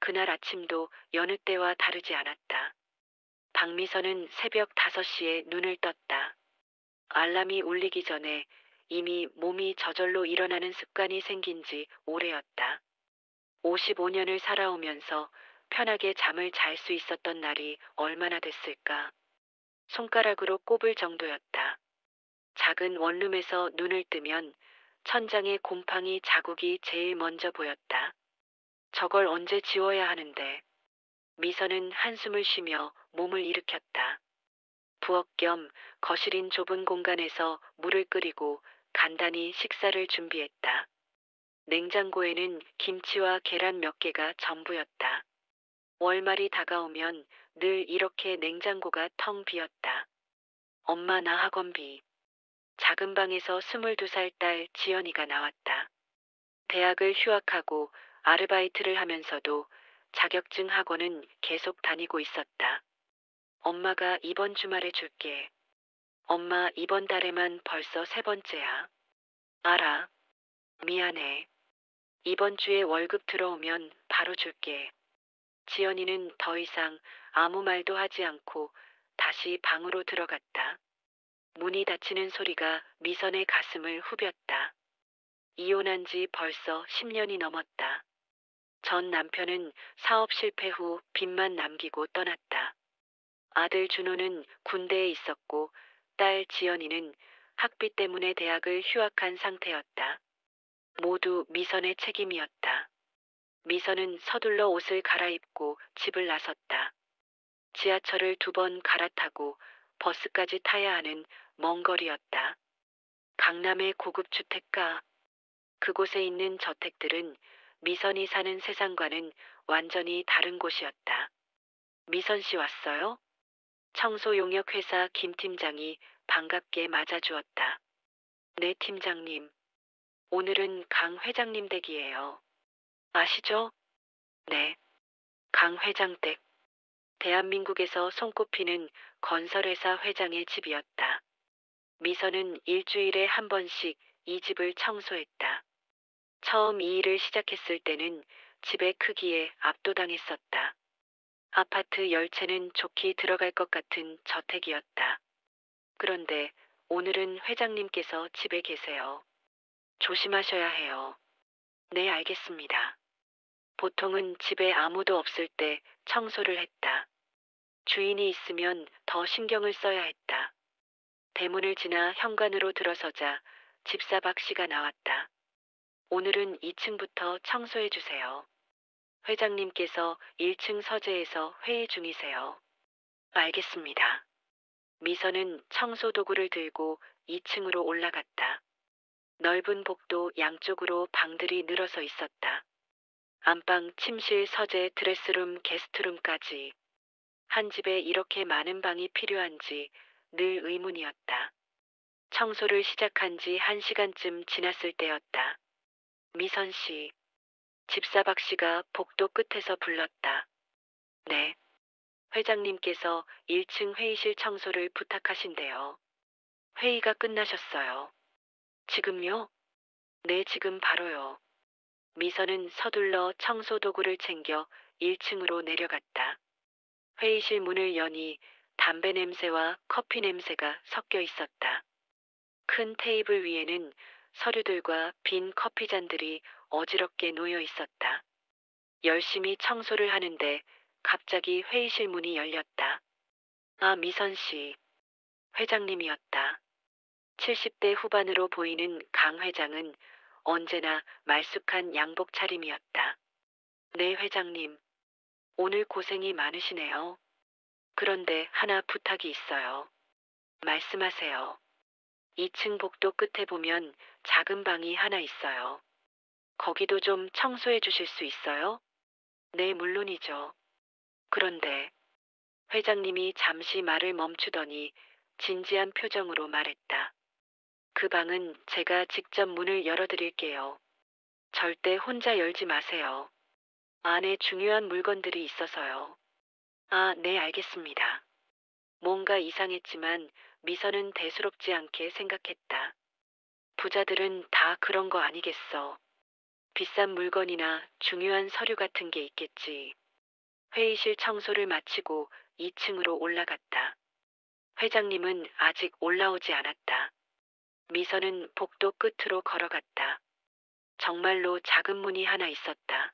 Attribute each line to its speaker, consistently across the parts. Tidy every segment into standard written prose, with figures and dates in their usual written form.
Speaker 1: 그날 아침도 여느 때와 다르지 않았다. 박미선은 새벽 5시에 눈을 떴다. 알람이 울리기 전에 이미 몸이 저절로 일어나는 습관이 생긴 지 오래였다. 55년을 살아오면서 편하게 잠을 잘 수 있었던 날이 얼마나 됐을까? 손가락으로 꼽을 정도였다. 작은 원룸에서 눈을 뜨면 천장에 곰팡이 자국이 제일 먼저 보였다. 저걸 언제 지워야 하는데? 미선은 한숨을 쉬며 몸을 일으켰다. 부엌 겸 거실인 좁은 공간에서 물을 끓이고 간단히 식사를 준비했다. 냉장고에는 김치와 계란 몇 개가 전부였다. 월말이 다가오면 늘 이렇게 냉장고가 텅 비었다. 엄마 나 학원비. 작은 방에서 22살 딸 지연이가 나왔다. 대학을 휴학하고 아르바이트를 하면서도 자격증 학원은 계속 다니고 있었다. 엄마가 이번 주말에 줄게. 엄마 이번 달에만 벌써 3번째야. 알아. 미안해. 이번 주에 월급 들어오면 바로 줄게. 지연이는 더 이상 아무 말도 하지 않고 다시 방으로 들어갔다. 문이 닫히는 소리가 미선의 가슴을 후볐다. 이혼한 지 벌써 10년이 넘었다. 전 남편은 사업 실패 후 빚만 남기고 떠났다. 아들 준호는 군대에 있었고 딸 지연이는 학비 때문에 대학을 휴학한 상태였다. 모두 미선의 책임이었다. 미선은 서둘러 옷을 갈아입고 집을 나섰다. 지하철을 2번 갈아타고 버스까지 타야 하는 먼 거리였다. 강남의 고급 주택가. 그곳에 있는 저택들은 미선이 사는 세상과는 완전히 다른 곳이었다. 미선 씨 왔어요? 청소용역 회사 김 팀장이 반갑게 맞아주었다. 네 팀장님. 오늘은 강 회장님 댁이에요. 아시죠? 네. 강 회장 댁. 대한민국에서 손꼽히는 건설회사 회장의 집이었다. 미선은 일주일에 한 번씩 이 집을 청소했다. 처음 이 일을 시작했을 때는 집의 크기에 압도당했었다. 아파트 10채는 좋게 들어갈 것 같은 저택이었다. 그런데 오늘은 회장님께서 집에 계세요. 조심하셔야 해요. 네, 알겠습니다. 보통은 집에 아무도 없을 때 청소를 했다. 주인이 있으면 더 신경을 써야 했다. 대문을 지나 현관으로 들어서자 집사 박 씨가 나왔다. 오늘은 2층부터 청소해 주세요. 회장님께서 1층 서재에서 회의 중이세요. 알겠습니다. 미선은 청소 도구를 들고 2층으로 올라갔다. 넓은 복도 양쪽으로 방들이 늘어서 있었다. 안방, 침실, 서재, 드레스룸, 게스트룸까지. 한 집에 이렇게 많은 방이 필요한지 늘 의문이었다. 청소를 시작한 지 1시간쯤 지났을 때였다. 미선 씨, 집사 박 씨가 복도 끝에서 불렀다. 네. 회장님께서 1층 회의실 청소를 부탁하신대요. 회의가 끝나셨어요. 지금요? 네, 지금 바로요. 미선은 서둘러 청소 도구를 챙겨 1층으로 내려갔다. 회의실 문을 여니 담배 냄새와 커피 냄새가 섞여 있었다. 큰 테이블 위에는 서류들과 빈 커피잔들이 어지럽게 놓여 있었다. 열심히 청소를 하는데 갑자기 회의실 문이 열렸다. 아, 미선 씨. 회장님이었다. 70대 후반으로 보이는 강 회장은 언제나 말쑥한 양복 차림이었다. 네, 회장님. 오늘 고생이 많으시네요. 그런데 하나 부탁이 있어요. 말씀하세요. 2층 복도 끝에 보면 작은 방이 하나 있어요. 거기도 좀 청소해 주실 수 있어요? 네, 물론이죠. 그런데 회장님이 잠시 말을 멈추더니 진지한 표정으로 말했다. 그 방은 제가 직접 문을 열어드릴게요. 절대 혼자 열지 마세요. 안에 중요한 물건들이 있어서요. 아, 네, 알겠습니다. 뭔가 이상했지만 미선은 대수롭지 않게 생각했다. 부자들은 다 그런 거 아니겠어. 비싼 물건이나 중요한 서류 같은 게 있겠지. 회의실 청소를 마치고 2층으로 올라갔다. 회장님은 아직 올라오지 않았다. 미선은 복도 끝으로 걸어갔다. 정말로 작은 문이 하나 있었다.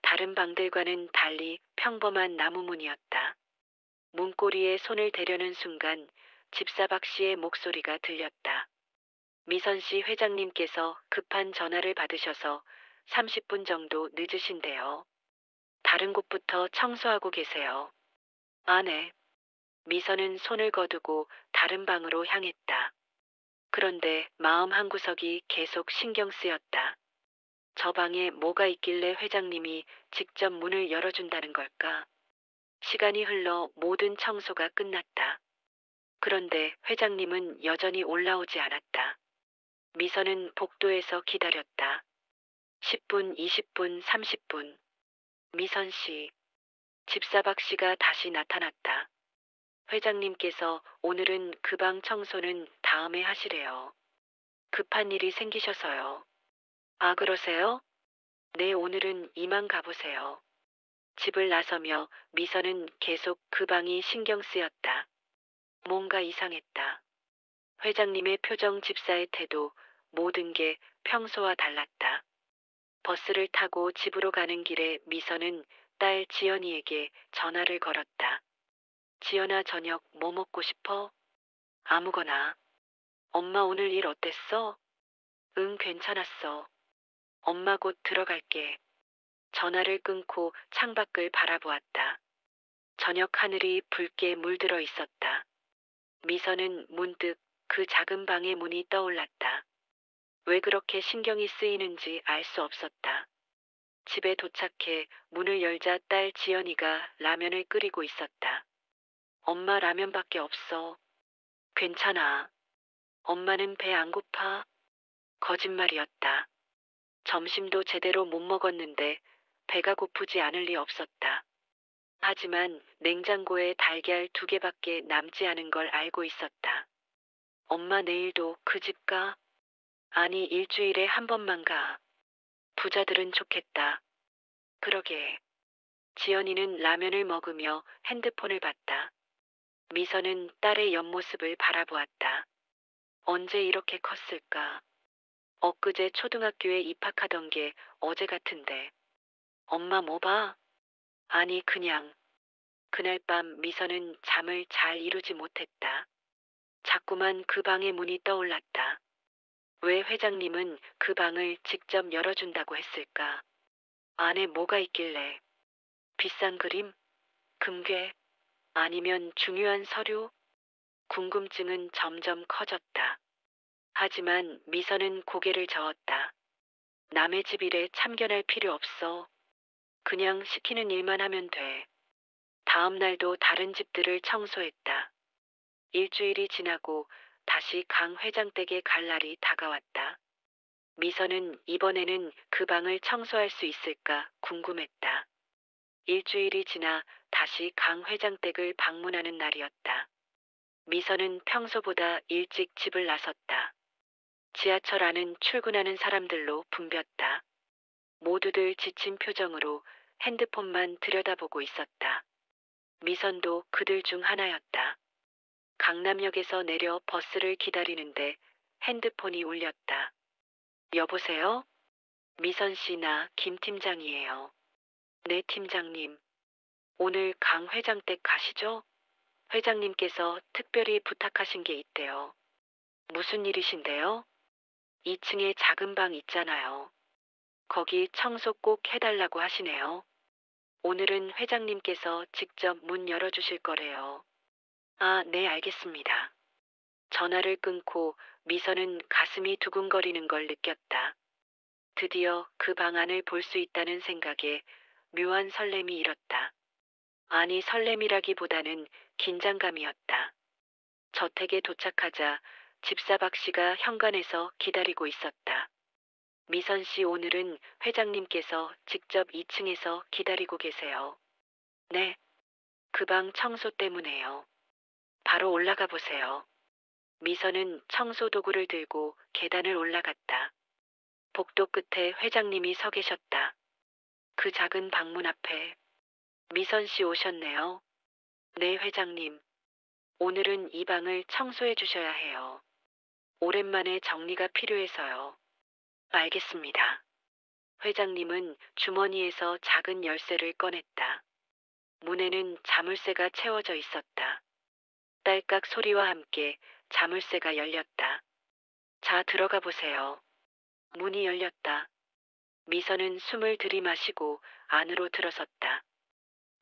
Speaker 1: 다른 방들과는 달리 평범한 나무 문이었다. 문고리에 손을 대려는 순간 집사박 씨의 목소리가 들렸다. 미선 씨 회장님께서 급한 전화를 받으셔서 30분 정도 늦으신데요. 다른 곳부터 청소하고 계세요. 아, 네. 미선은 손을 거두고 다른 방으로 향했다. 그런데 마음 한구석이 계속 신경 쓰였다. 저 방에 뭐가 있길래 회장님이 직접 문을 열어준다는 걸까? 시간이 흘러 모든 청소가 끝났다. 그런데 회장님은 여전히 올라오지 않았다. 미선은 복도에서 기다렸다. 10분, 20분, 30분. 미선 씨, 집사박 씨가 다시 나타났다. 회장님께서 오늘은 그 방 청소는 다음에 하시래요. 급한 일이 생기셔서요. 아, 그러세요? 네, 오늘은 이만 가보세요. 집을 나서며 미선은 계속 그 방이 신경 쓰였다. 뭔가 이상했다. 회장님의 표정, 집사의 태도, 모든 게 평소와 달랐다. 버스를 타고 집으로 가는 길에 미선은 딸 지연이에게 전화를 걸었다. 지연아, 저녁 뭐 먹고 싶어? 아무거나. 엄마 오늘 일 어땠어? 응, 괜찮았어. 엄마 곧 들어갈게. 전화를 끊고 창밖을 바라보았다. 저녁 하늘이 붉게 물들어 있었다. 미선은 문득 그 작은 방의 문이 떠올랐다. 왜 그렇게 신경이 쓰이는지 알 수 없었다. 집에 도착해 문을 열자 딸 지연이가 라면을 끓이고 있었다. 엄마, 라면밖에 없어. 괜찮아. 엄마는 배 안 고파? 거짓말이었다. 점심도 제대로 못 먹었는데 배가 고프지 않을 리 없었다. 하지만 냉장고에 달걀 2개밖에 남지 않은 걸 알고 있었다. 엄마, 내일도 그 집 가? 아니, 일주일에 한 번만 가. 부자들은 좋겠다. 그러게. 지연이는 라면을 먹으며 핸드폰을 봤다. 미선은 딸의 옆모습을 바라보았다. 언제 이렇게 컸을까? 엊그제 초등학교에 입학하던 게 어제 같은데. 엄마 뭐 봐? 아니, 그냥. 그날 밤 미선은 잠을 잘 이루지 못했다. 자꾸만 그 방의 문이 떠올랐다. 왜 회장님은 그 방을 직접 열어준다고 했을까? 안에 뭐가 있길래? 비싼 그림? 금괴? 아니면 중요한 서류? 궁금증은 점점 커졌다. 하지만 미선은 고개를 저었다. 남의 집 일에 참견할 필요 없어. 그냥 시키는 일만 하면 돼. 다음 날도 다른 집들을 청소했다. 일주일이 지나고 다시 강 회장 댁에 갈 날이 다가왔다. 미선은 이번에는 그 방을 청소할 수 있을까 궁금했다. 일주일이 지나 다시 강 회장 댁을 방문하는 날이었다. 미선은 평소보다 일찍 집을 나섰다. 지하철 안은 출근하는 사람들로 붐볐다. 모두들 지친 표정으로 핸드폰만 들여다보고 있었다. 미선도 그들 중 하나였다. 강남역에서 내려 버스를 기다리는데 핸드폰이 울렸다. 여보세요? 미선 씨, 나 김 팀장이에요. 네, 팀장님. 오늘 강 회장 댁 가시죠? 회장님께서 특별히 부탁하신 게 있대요. 무슨 일이신데요? 2층에 작은 방 있잖아요. 거기 청소 꼭 해달라고 하시네요. 오늘은 회장님께서 직접 문 열어주실 거래요. 아, 네, 알겠습니다. 전화를 끊고 미선은 가슴이 두근거리는 걸 느꼈다. 드디어 그 방 안을 볼 수 있다는 생각에 묘한 설렘이 일었다. 아니, 설렘이라기보다는 긴장감이었다. 저택에 도착하자 집사박 씨가 현관에서 기다리고 있었다. 미선 씨, 오늘은 회장님께서 직접 2층에서 기다리고 계세요. 네, 그 방 청소 때문에요. 바로 올라가 보세요. 미선은 청소 도구를 들고 계단을 올라갔다. 복도 끝에 회장님이 서 계셨다. 그 작은 방문 앞에. 미선 씨 오셨네요. 네, 회장님. 오늘은 이 방을 청소해 주셔야 해요. 오랜만에 정리가 필요해서요. 알겠습니다. 회장님은 주머니에서 작은 열쇠를 꺼냈다. 문에는 자물쇠가 채워져 있었다. 딸깍 소리와 함께 자물쇠가 열렸다. 자, 들어가 보세요. 문이 열렸다. 미선은 숨을 들이마시고 안으로 들어섰다.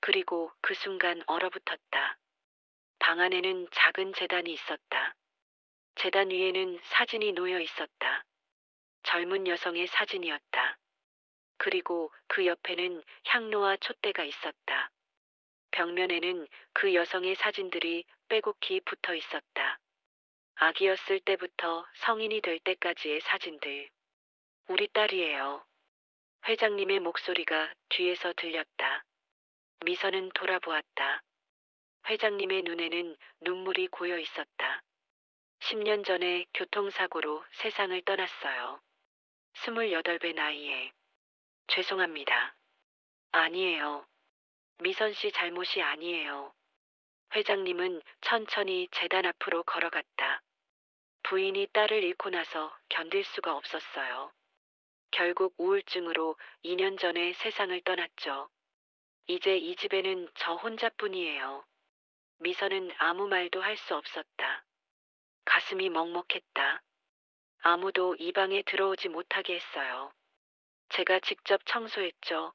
Speaker 1: 그리고 그 순간 얼어붙었다. 방 안에는 작은 제단이 있었다. 제단 위에는 사진이 놓여 있었다. 젊은 여성의 사진이었다. 그리고 그 옆에는 향로와 촛대가 있었다. 벽면에는 그 여성의 사진들이 빼곡히 붙어 있었다. 아기였을 때부터 성인이 될 때까지의 사진들. 우리 딸이에요. 회장님의 목소리가 뒤에서 들렸다. 미선은 돌아보았다. 회장님의 눈에는 눈물이 고여 있었다. 10년 전에 교통사고로 세상을 떠났어요. 28배 나이에. 죄송합니다. 아니에요. 미선 씨 잘못이 아니에요. 회장님은 천천히 재단 앞으로 걸어갔다. 부인이 딸을 잃고 나서 견딜 수가 없었어요. 결국 우울증으로 2년 전에 세상을 떠났죠. 이제 이 집에는 저 혼자뿐이에요. 미선은 아무 말도 할 수 없었다. 가슴이 먹먹했다. 아무도 이 방에 들어오지 못하게 했어요. 제가 직접 청소했죠.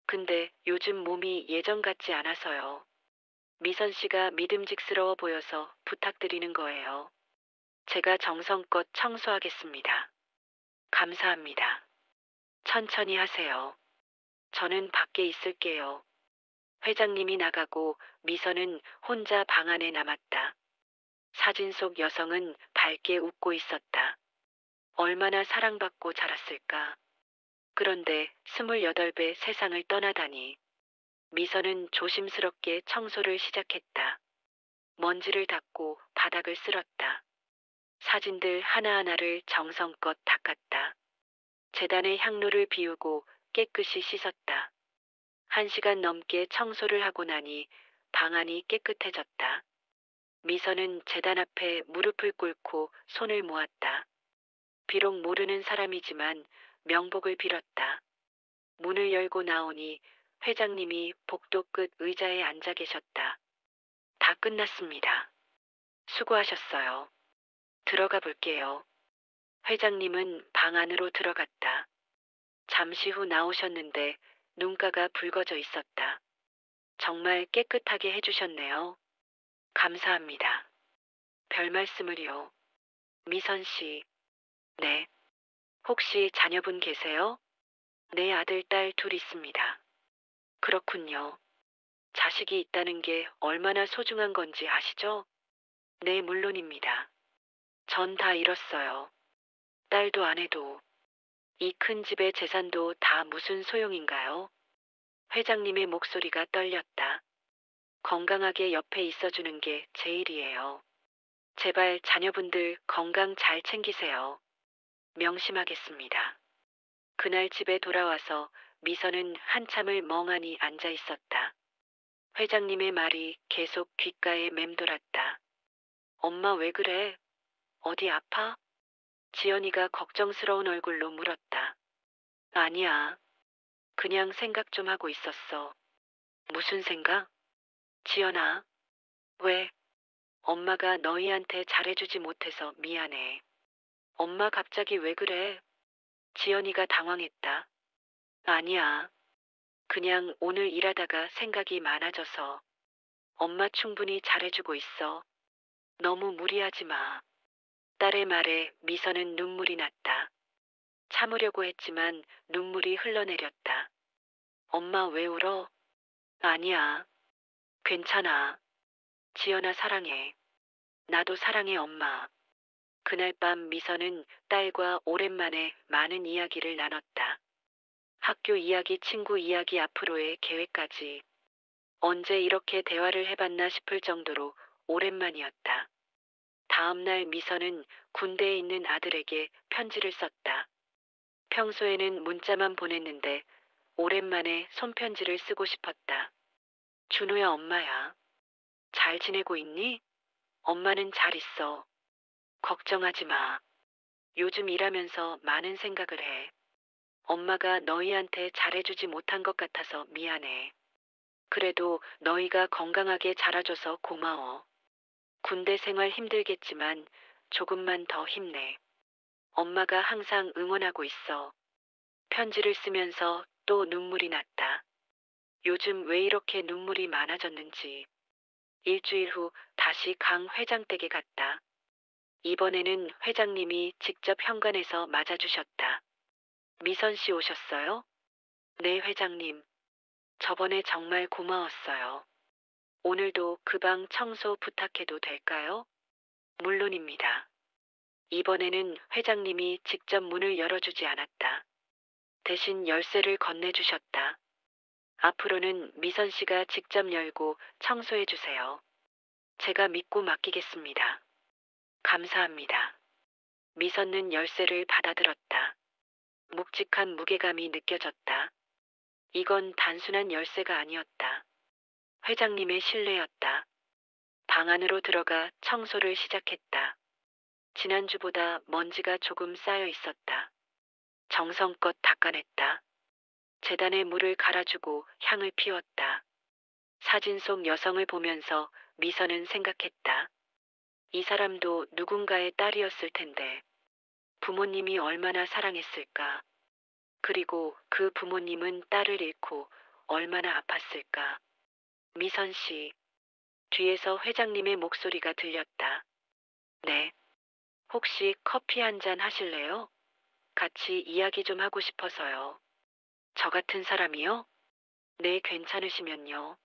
Speaker 1: 근데 요즘 몸이 예전 같지 않아서요. 미선 씨가 믿음직스러워 보여서 부탁드리는 거예요. 제가 정성껏 청소하겠습니다. 감사합니다. 천천히 하세요. 저는 밖에 있을게요. 회장님이 나가고 미선은 혼자 방 안에 남았다. 사진 속 여성은 밝게 웃고 있었다. 얼마나 사랑받고 자랐을까. 그런데 28배 세상을 떠나다니. 미선은 조심스럽게 청소를 시작했다. 먼지를 닦고 바닥을 쓸었다. 사진들 하나하나를 정성껏 닦았다. 재단의 향로를 비우고 깨끗이 씻었다. 1시간 넘게 청소를 하고 나니 방 안이 깨끗해졌다. 미선은 재단 앞에 무릎을 꿇고 손을 모았다. 비록 모르는 사람이지만 명복을 빌었다. 문을 열고 나오니 회장님이 복도 끝 의자에 앉아 계셨다. 다 끝났습니다. 수고하셨어요. 들어가 볼게요. 회장님은 방 안으로 들어갔다. 잠시 후 나오셨는데 눈가가 붉어져 있었다. 정말 깨끗하게 해주셨네요. 감사합니다. 별 말씀을요. 미선 씨. 네. 혹시 자녀분 계세요? 네, 아들, 딸 둘 있습니다. 그렇군요. 자식이 있다는 게 얼마나 소중한 건지 아시죠? 네, 물론입니다. 전 다 잃었어요. 딸도 아내도. 이 큰 집의 재산도 다 무슨 소용인가요? 회장님의 목소리가 떨렸다. 건강하게 옆에 있어주는 게 제일이에요. 제발 자녀분들 건강 잘 챙기세요. 명심하겠습니다. 그날 집에 돌아와서 미선은 한참을 멍하니 앉아 있었다. 회장님의 말이 계속 귓가에 맴돌았다. 엄마 왜 그래? 어디 아파? 지연이가 걱정스러운 얼굴로 물었다. 아니야. 그냥 생각 좀 하고 있었어. 무슨 생각? 지연아. 왜? 엄마가 너희한테 잘해주지 못해서 미안해. 엄마 갑자기 왜 그래? 지연이가 당황했다. 아니야. 그냥 오늘 일하다가 생각이 많아져서. 엄마 충분히 잘해주고 있어. 너무 무리하지 마. 딸의 말에 미선은 눈물이 났다. 참으려고 했지만 눈물이 흘러내렸다. 엄마 왜 울어? 아니야. 괜찮아. 지연아 사랑해. 나도 사랑해 엄마. 그날 밤 미선은 딸과 오랜만에 많은 이야기를 나눴다. 학교 이야기, 친구 이야기, 앞으로의 계획까지. 언제 이렇게 대화를 해봤나 싶을 정도로 오랜만이었다. 다음 날 미선은 군대에 있는 아들에게 편지를 썼다. 평소에는 문자만 보냈는데 오랜만에 손편지를 쓰고 싶었다. 준호야, 엄마야. 잘 지내고 있니? 엄마는 잘 있어. 걱정하지 마. 요즘 일하면서 많은 생각을 해. 엄마가 너희한테 잘해주지 못한 것 같아서 미안해. 그래도 너희가 건강하게 자라줘서 고마워. 군대 생활 힘들겠지만 조금만 더 힘내. 엄마가 항상 응원하고 있어. 편지를 쓰면서 또 눈물이 났다. 요즘 왜 이렇게 눈물이 많아졌는지. 일주일 후 다시 강 회장 댁에 갔다. 이번에는 회장님이 직접 현관에서 맞아주셨다. 미선 씨 오셨어요? 네, 회장님. 저번에 정말 고마웠어요. 오늘도 그 방 청소 부탁해도 될까요? 물론입니다. 이번에는 회장님이 직접 문을 열어주지 않았다. 대신 열쇠를 건네주셨다. 앞으로는 미선 씨가 직접 열고 청소해 주세요. 제가 믿고 맡기겠습니다. 감사합니다. 미선은 열쇠를 받아들었다. 묵직한 무게감이 느껴졌다. 이건 단순한 열쇠가 아니었다. 회장님의 신뢰였다. 방 안으로 들어가 청소를 시작했다. 지난주보다 먼지가 조금 쌓여 있었다. 정성껏 닦아냈다. 재단에 물을 갈아주고 향을 피웠다. 사진 속 여성을 보면서 미선은 생각했다. 이 사람도 누군가의 딸이었을 텐데 부모님이 얼마나 사랑했을까. 그리고 그 부모님은 딸을 잃고 얼마나 아팠을까. 미선 씨, 뒤에서 회장님의 목소리가 들렸다. 네. 혹시 커피 한 잔 하실래요? 같이 이야기 좀 하고 싶어서요. 저 같은 사람이요? 네, 괜찮으시면요.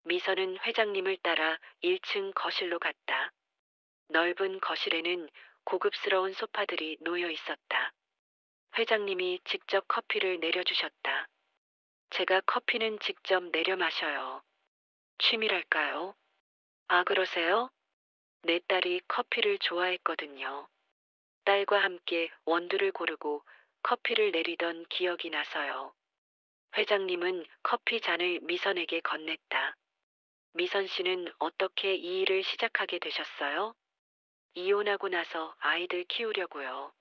Speaker 1: 미선은 회장님을 따라 1층 거실로 갔다. 넓은 거실에는 고급스러운 소파들이 놓여 있었다. 회장님이 직접 커피를 내려주셨다. 제가 커피는 직접 내려 마셔요. 취미랄까요? 아, 그러세요? 내 딸이 커피를 좋아했거든요. 딸과 함께 원두를 고르고 커피를 내리던 기억이 나서요. 회장님은 커피 잔을 미선에게 건넸다. 미선 씨는 어떻게 이 일을 시작하게 되셨어요? 이혼하고 나서 아이들 키우려고요.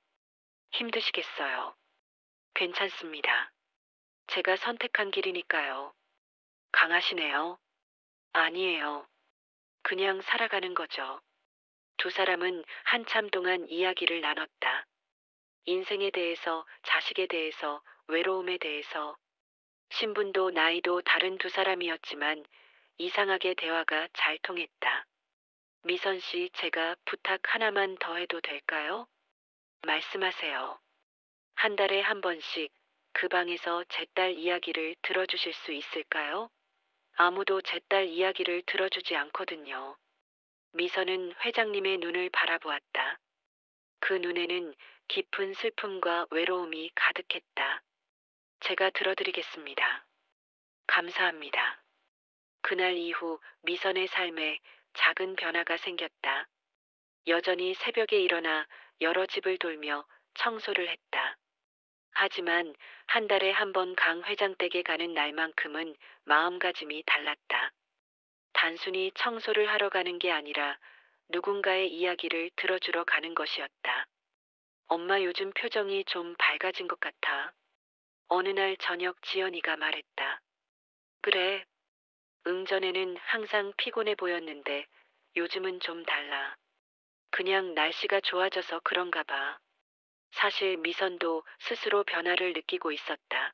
Speaker 1: 힘드시겠어요. 괜찮습니다. 제가 선택한 길이니까요. 강하시네요. 아니에요. 그냥 살아가는 거죠. 두 사람은 한참 동안 이야기를 나눴다. 인생에 대해서, 자식에 대해서, 외로움에 대해서. 신분도 나이도 다른 두 사람이었지만 이상하게 대화가 잘 통했다. 미선 씨, 제가 부탁 하나만 더 해도 될까요? 말씀하세요. 한 달에 한 번씩 그 방에서 제 딸 이야기를 들어주실 수 있을까요? 아무도 제 딸 이야기를 들어주지 않거든요. 미선은 회장님의 눈을 바라보았다. 그 눈에는 깊은 슬픔과 외로움이 가득했다. 제가 들어드리겠습니다. 감사합니다. 그날 이후 미선의 삶에 작은 변화가 생겼다. 여전히 새벽에 일어나 여러 집을 돌며 청소를 했다. 하지만 한 달에 한 번 강 회장 댁에 가는 날만큼은 마음가짐이 달랐다. 단순히 청소를 하러 가는 게 아니라 누군가의 이야기를 들어주러 가는 것이었다. 엄마, 요즘 표정이 좀 밝아진 것 같아. 어느 날 저녁 지연이가 말했다. 그래. 응전에는 항상 피곤해 보였는데 요즘은 좀 달라. 그냥 날씨가 좋아져서 그런가 봐. 사실 미선도 스스로 변화를 느끼고 있었다.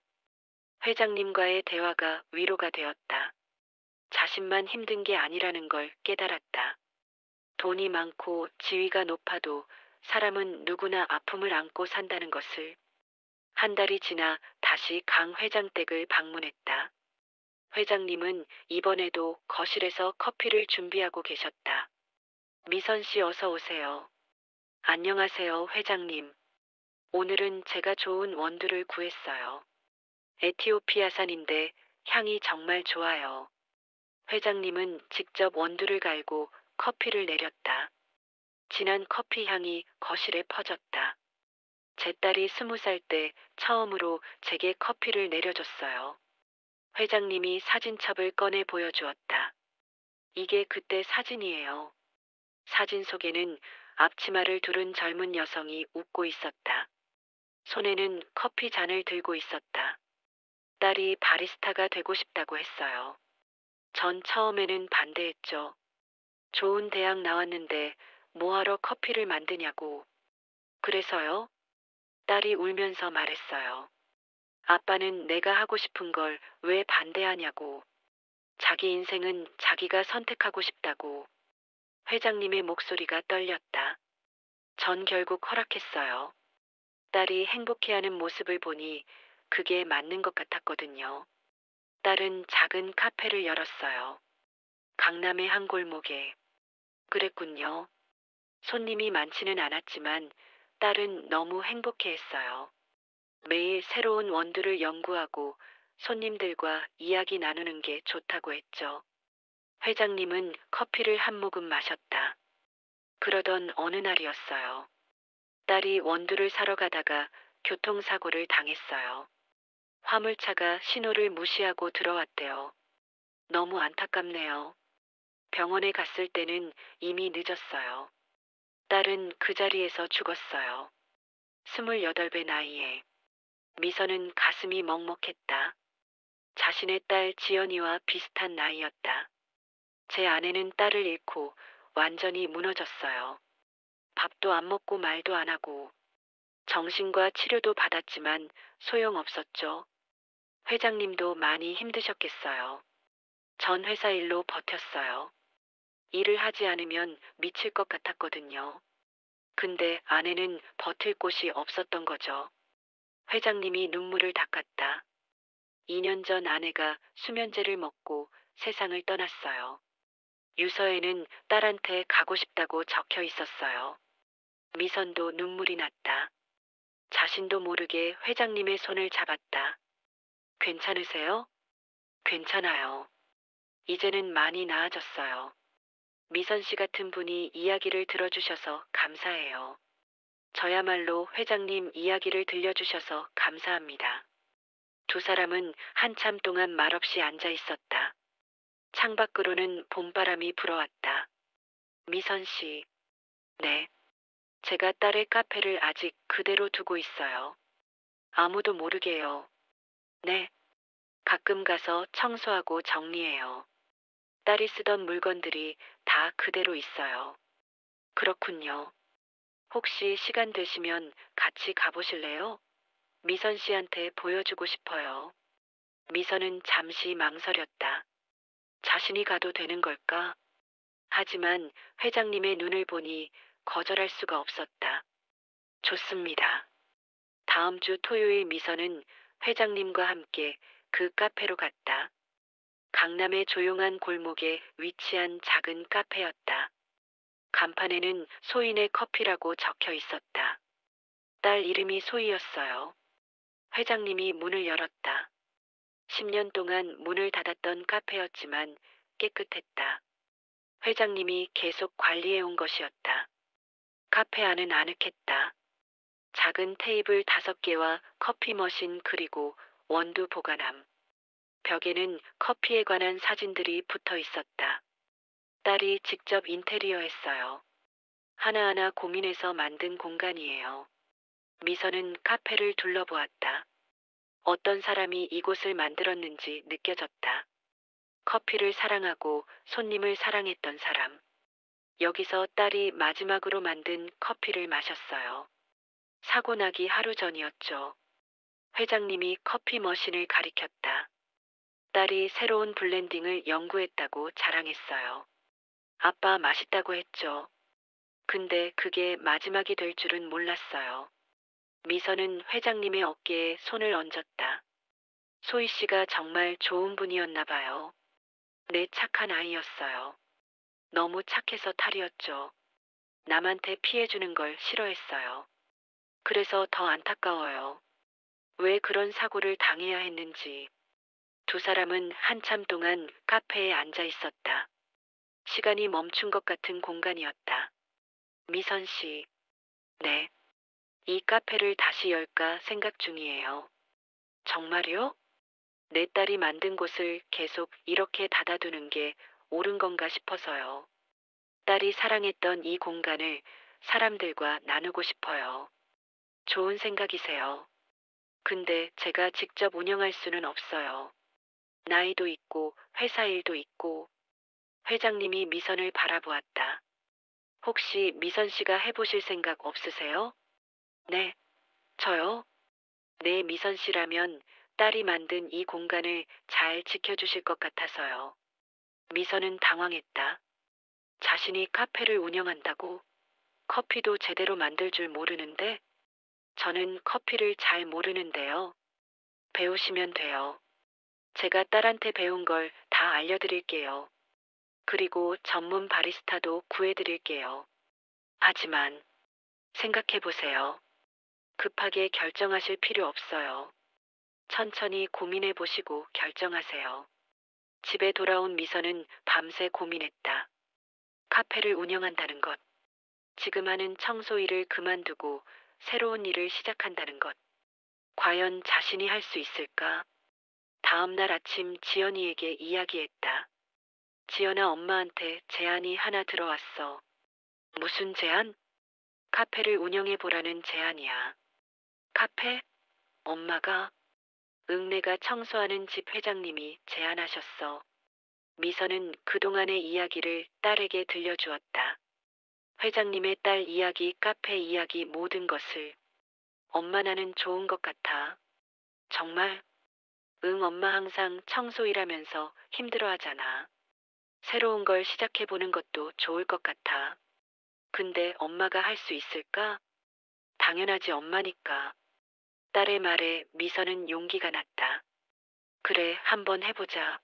Speaker 1: 회장님과의 대화가 위로가 되었다. 자신만 힘든 게 아니라는 걸 깨달았다. 돈이 많고 지위가 높아도 사람은 누구나 아픔을 안고 산다는 것을. 한 달이 지나 다시 강 회장 댁을 방문했다. 회장님은 이번에도 거실에서 커피를 준비하고 계셨다. 미선 씨, 어서 오세요. 안녕하세요, 회장님. 오늘은 제가 좋은 원두를 구했어요. 에티오피아산인데 향이 정말 좋아요. 회장님은 직접 원두를 갈고 커피를 내렸다. 진한 커피 향이 거실에 퍼졌다. 제 딸이 20살 때 처음으로 제게 커피를 내려줬어요. 회장님이 사진첩을 꺼내 보여주었다. 이게 그때 사진이에요. 사진 속에는 앞치마를 두른 젊은 여성이 웃고 있었다. 손에는 커피 잔을 들고 있었다. 딸이 바리스타가 되고 싶다고 했어요. 전 처음에는 반대했죠. 좋은 대학 나왔는데 뭐하러 커피를 만드냐고. 그래서요? 딸이 울면서 말했어요. 아빠는 내가 하고 싶은 걸 왜 반대하냐고. 자기 인생은 자기가 선택하고 싶다고. 회장님의 목소리가 떨렸다. 전 결국 허락했어요. 딸이 행복해하는 모습을 보니 그게 맞는 것 같았거든요. 딸은 작은 카페를 열었어요. 강남의 한 골목에. 그랬군요. 손님이 많지는 않았지만 딸은 너무 행복해했어요. 매일 새로운 원두를 연구하고 손님들과 이야기 나누는 게 좋다고 했죠. 회장님은 커피를 한 모금 마셨다. 그러던 어느 날이었어요. 딸이 원두를 사러 가다가 교통사고를 당했어요. 화물차가 신호를 무시하고 들어왔대요. 너무 안타깝네요. 병원에 갔을 때는 이미 늦었어요. 딸은 그 자리에서 죽었어요. 28배 나이에. 미선은 가슴이 먹먹했다. 자신의 딸 지연이와 비슷한 나이였다. 제 아내는 딸을 잃고 완전히 무너졌어요. 밥도 안 먹고 말도 안 하고 정신과 치료도 받았지만 소용없었죠. 회장님도 많이 힘드셨겠어요. 전 회사 일로 버텼어요. 일을 하지 않으면 미칠 것 같았거든요. 근데 아내는 버틸 곳이 없었던 거죠. 회장님이 눈물을 닦았다. 2년 전 아내가 수면제를 먹고 세상을 떠났어요. 유서에는 딸한테 가고 싶다고 적혀 있었어요. 미선도 눈물이 났다. 자신도 모르게 회장님의 손을 잡았다. 괜찮으세요? 괜찮아요. 이제는 많이 나아졌어요. 미선 씨 같은 분이 이야기를 들어주셔서 감사해요. 저야말로 회장님 이야기를 들려주셔서 감사합니다. 두 사람은 한참 동안 말없이 앉아 있었다. 창밖으로는 봄바람이 불어왔다. 미선 씨, 네. 제가 딸의 카페를 아직 그대로 두고 있어요. 아무도 모르게요. 네. 가끔 가서 청소하고 정리해요. 딸이 쓰던 물건들이 다 그대로 있어요. 그렇군요. 혹시 시간 되시면 같이 가보실래요? 미선 씨한테 보여주고 싶어요. 미선은 잠시 망설였다. 자신이 가도 되는 걸까? 하지만 회장님의 눈을 보니 거절할 수가 없었다. 좋습니다. 다음 주 토요일 미선은 회장님과 함께 그 카페로 갔다. 강남의 조용한 골목에 위치한 작은 카페였다. 간판에는 소인의 커피라고 적혀 있었다. 딸 이름이 소희였어요. 회장님이 문을 열었다. 10년 동안 문을 닫았던 카페였지만 깨끗했다. 회장님이 계속 관리해온 것이었다. 카페 안은 아늑했다. 작은 테이블 5개와 커피 머신 그리고 원두 보관함. 벽에는 커피에 관한 사진들이 붙어 있었다. 딸이 직접 인테리어 했어요. 하나하나 고민해서 만든 공간이에요. 미선은 카페를 둘러보았다. 어떤 사람이 이곳을 만들었는지 느껴졌다. 커피를 사랑하고 손님을 사랑했던 사람. 여기서 딸이 마지막으로 만든 커피를 마셨어요. 사고 나기 하루 전이었죠. 회장님이 커피 머신을 가리켰다. 딸이 새로운 블렌딩을 연구했다고 자랑했어요. 아빠 맛있다고 했죠. 근데 그게 마지막이 될 줄은 몰랐어요. 미선은 회장님의 어깨에 손을 얹었다. 소희 씨가 정말 좋은 분이었나 봐요. 내 착한 아이였어요. 너무 착해서 탈이었죠. 남한테 피해주는 걸 싫어했어요. 그래서 더 안타까워요. 왜 그런 사고를 당해야 했는지. 두 사람은 한참 동안 카페에 앉아 있었다. 시간이 멈춘 것 같은 공간이었다. 미선 씨. 네. 이 카페를 다시 열까 생각 중이에요. 정말요? 내 딸이 만든 곳을 계속 이렇게 닫아두는 게 옳은 건가 싶어서요. 딸이 사랑했던 이 공간을 사람들과 나누고 싶어요. 좋은 생각이세요. 근데 제가 직접 운영할 수는 없어요. 나이도 있고 회사 일도 있고. 회장님이 미선을 바라보았다. 혹시 미선 씨가 해보실 생각 없으세요? 네, 저요? 네, 미선 씨라면 딸이 만든 이 공간을 잘 지켜주실 것 같아서요. 미선은 당황했다. 자신이 카페를 운영한다고? 커피도 제대로 만들 줄 모르는데? 저는 커피를 잘 모르는데요. 배우시면 돼요. 제가 딸한테 배운 걸 다 알려드릴게요. 그리고 전문 바리스타도 구해드릴게요. 하지만 생각해보세요. 급하게 결정하실 필요 없어요. 천천히 고민해 보시고 결정하세요. 집에 돌아온 미선은 밤새 고민했다. 카페를 운영한다는 것, 지금 하는 청소 일을 그만두고 새로운 일을 시작한다는 것. 과연 자신이 할 수 있을까? 다음 날 아침 지연이에게 이야기했다. 지연아, 엄마한테 제안이 하나 들어왔어. 무슨 제안? 카페를 운영해 보라는 제안이야. 카페? 엄마가? 응, 내가 청소하는 집 회장님이 제안하셨어. 미선은 그동안의 이야기를 딸에게 들려주었다. 회장님의 딸 이야기, 카페 이야기, 모든 것을. 엄마, 나는 좋은 것 같아. 정말? 응, 엄마 항상 청소 일하면서 힘들어하잖아. 새로운 걸 시작해보는 것도 좋을 것 같아. 근데 엄마가 할 수 있을까? 당연하지, 엄마니까. 딸의 말에 미선은 용기가 났다. 그래, 한번 해보자.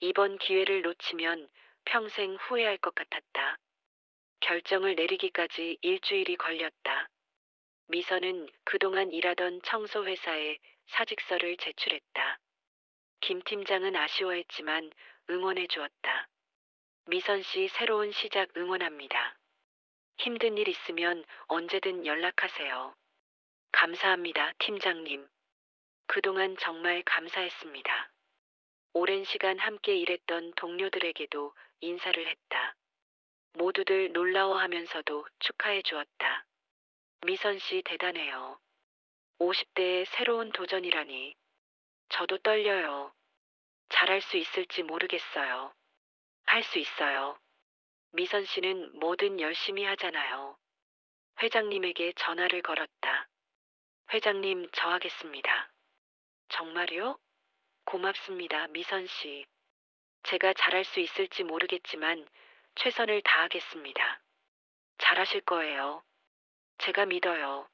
Speaker 1: 이번 기회를 놓치면 평생 후회할 것 같았다. 결정을 내리기까지 일주일이 걸렸다. 미선은 그동안 일하던 청소회사에 사직서를 제출했다. 김 팀장은 아쉬워했지만 응원해 주었다. 미선 씨, 새로운 시작 응원합니다. 힘든 일 있으면 언제든 연락하세요. 감사합니다, 팀장님. 그동안 정말 감사했습니다. 오랜 시간 함께 일했던 동료들에게도 인사를 했다. 모두들 놀라워하면서도 축하해 주었다. 미선 씨 대단해요. 50대의 새로운 도전이라니. 저도 떨려요. 잘할 수 있을지 모르겠어요. 할 수 있어요. 미선 씨는 뭐든 열심히 하잖아요. 회장님에게 전화를 걸었다. 회장님, 저 하겠습니다. 정말요? 고맙습니다, 미선 씨. 제가 잘할 수 있을지 모르겠지만 최선을 다하겠습니다. 잘하실 거예요. 제가 믿어요.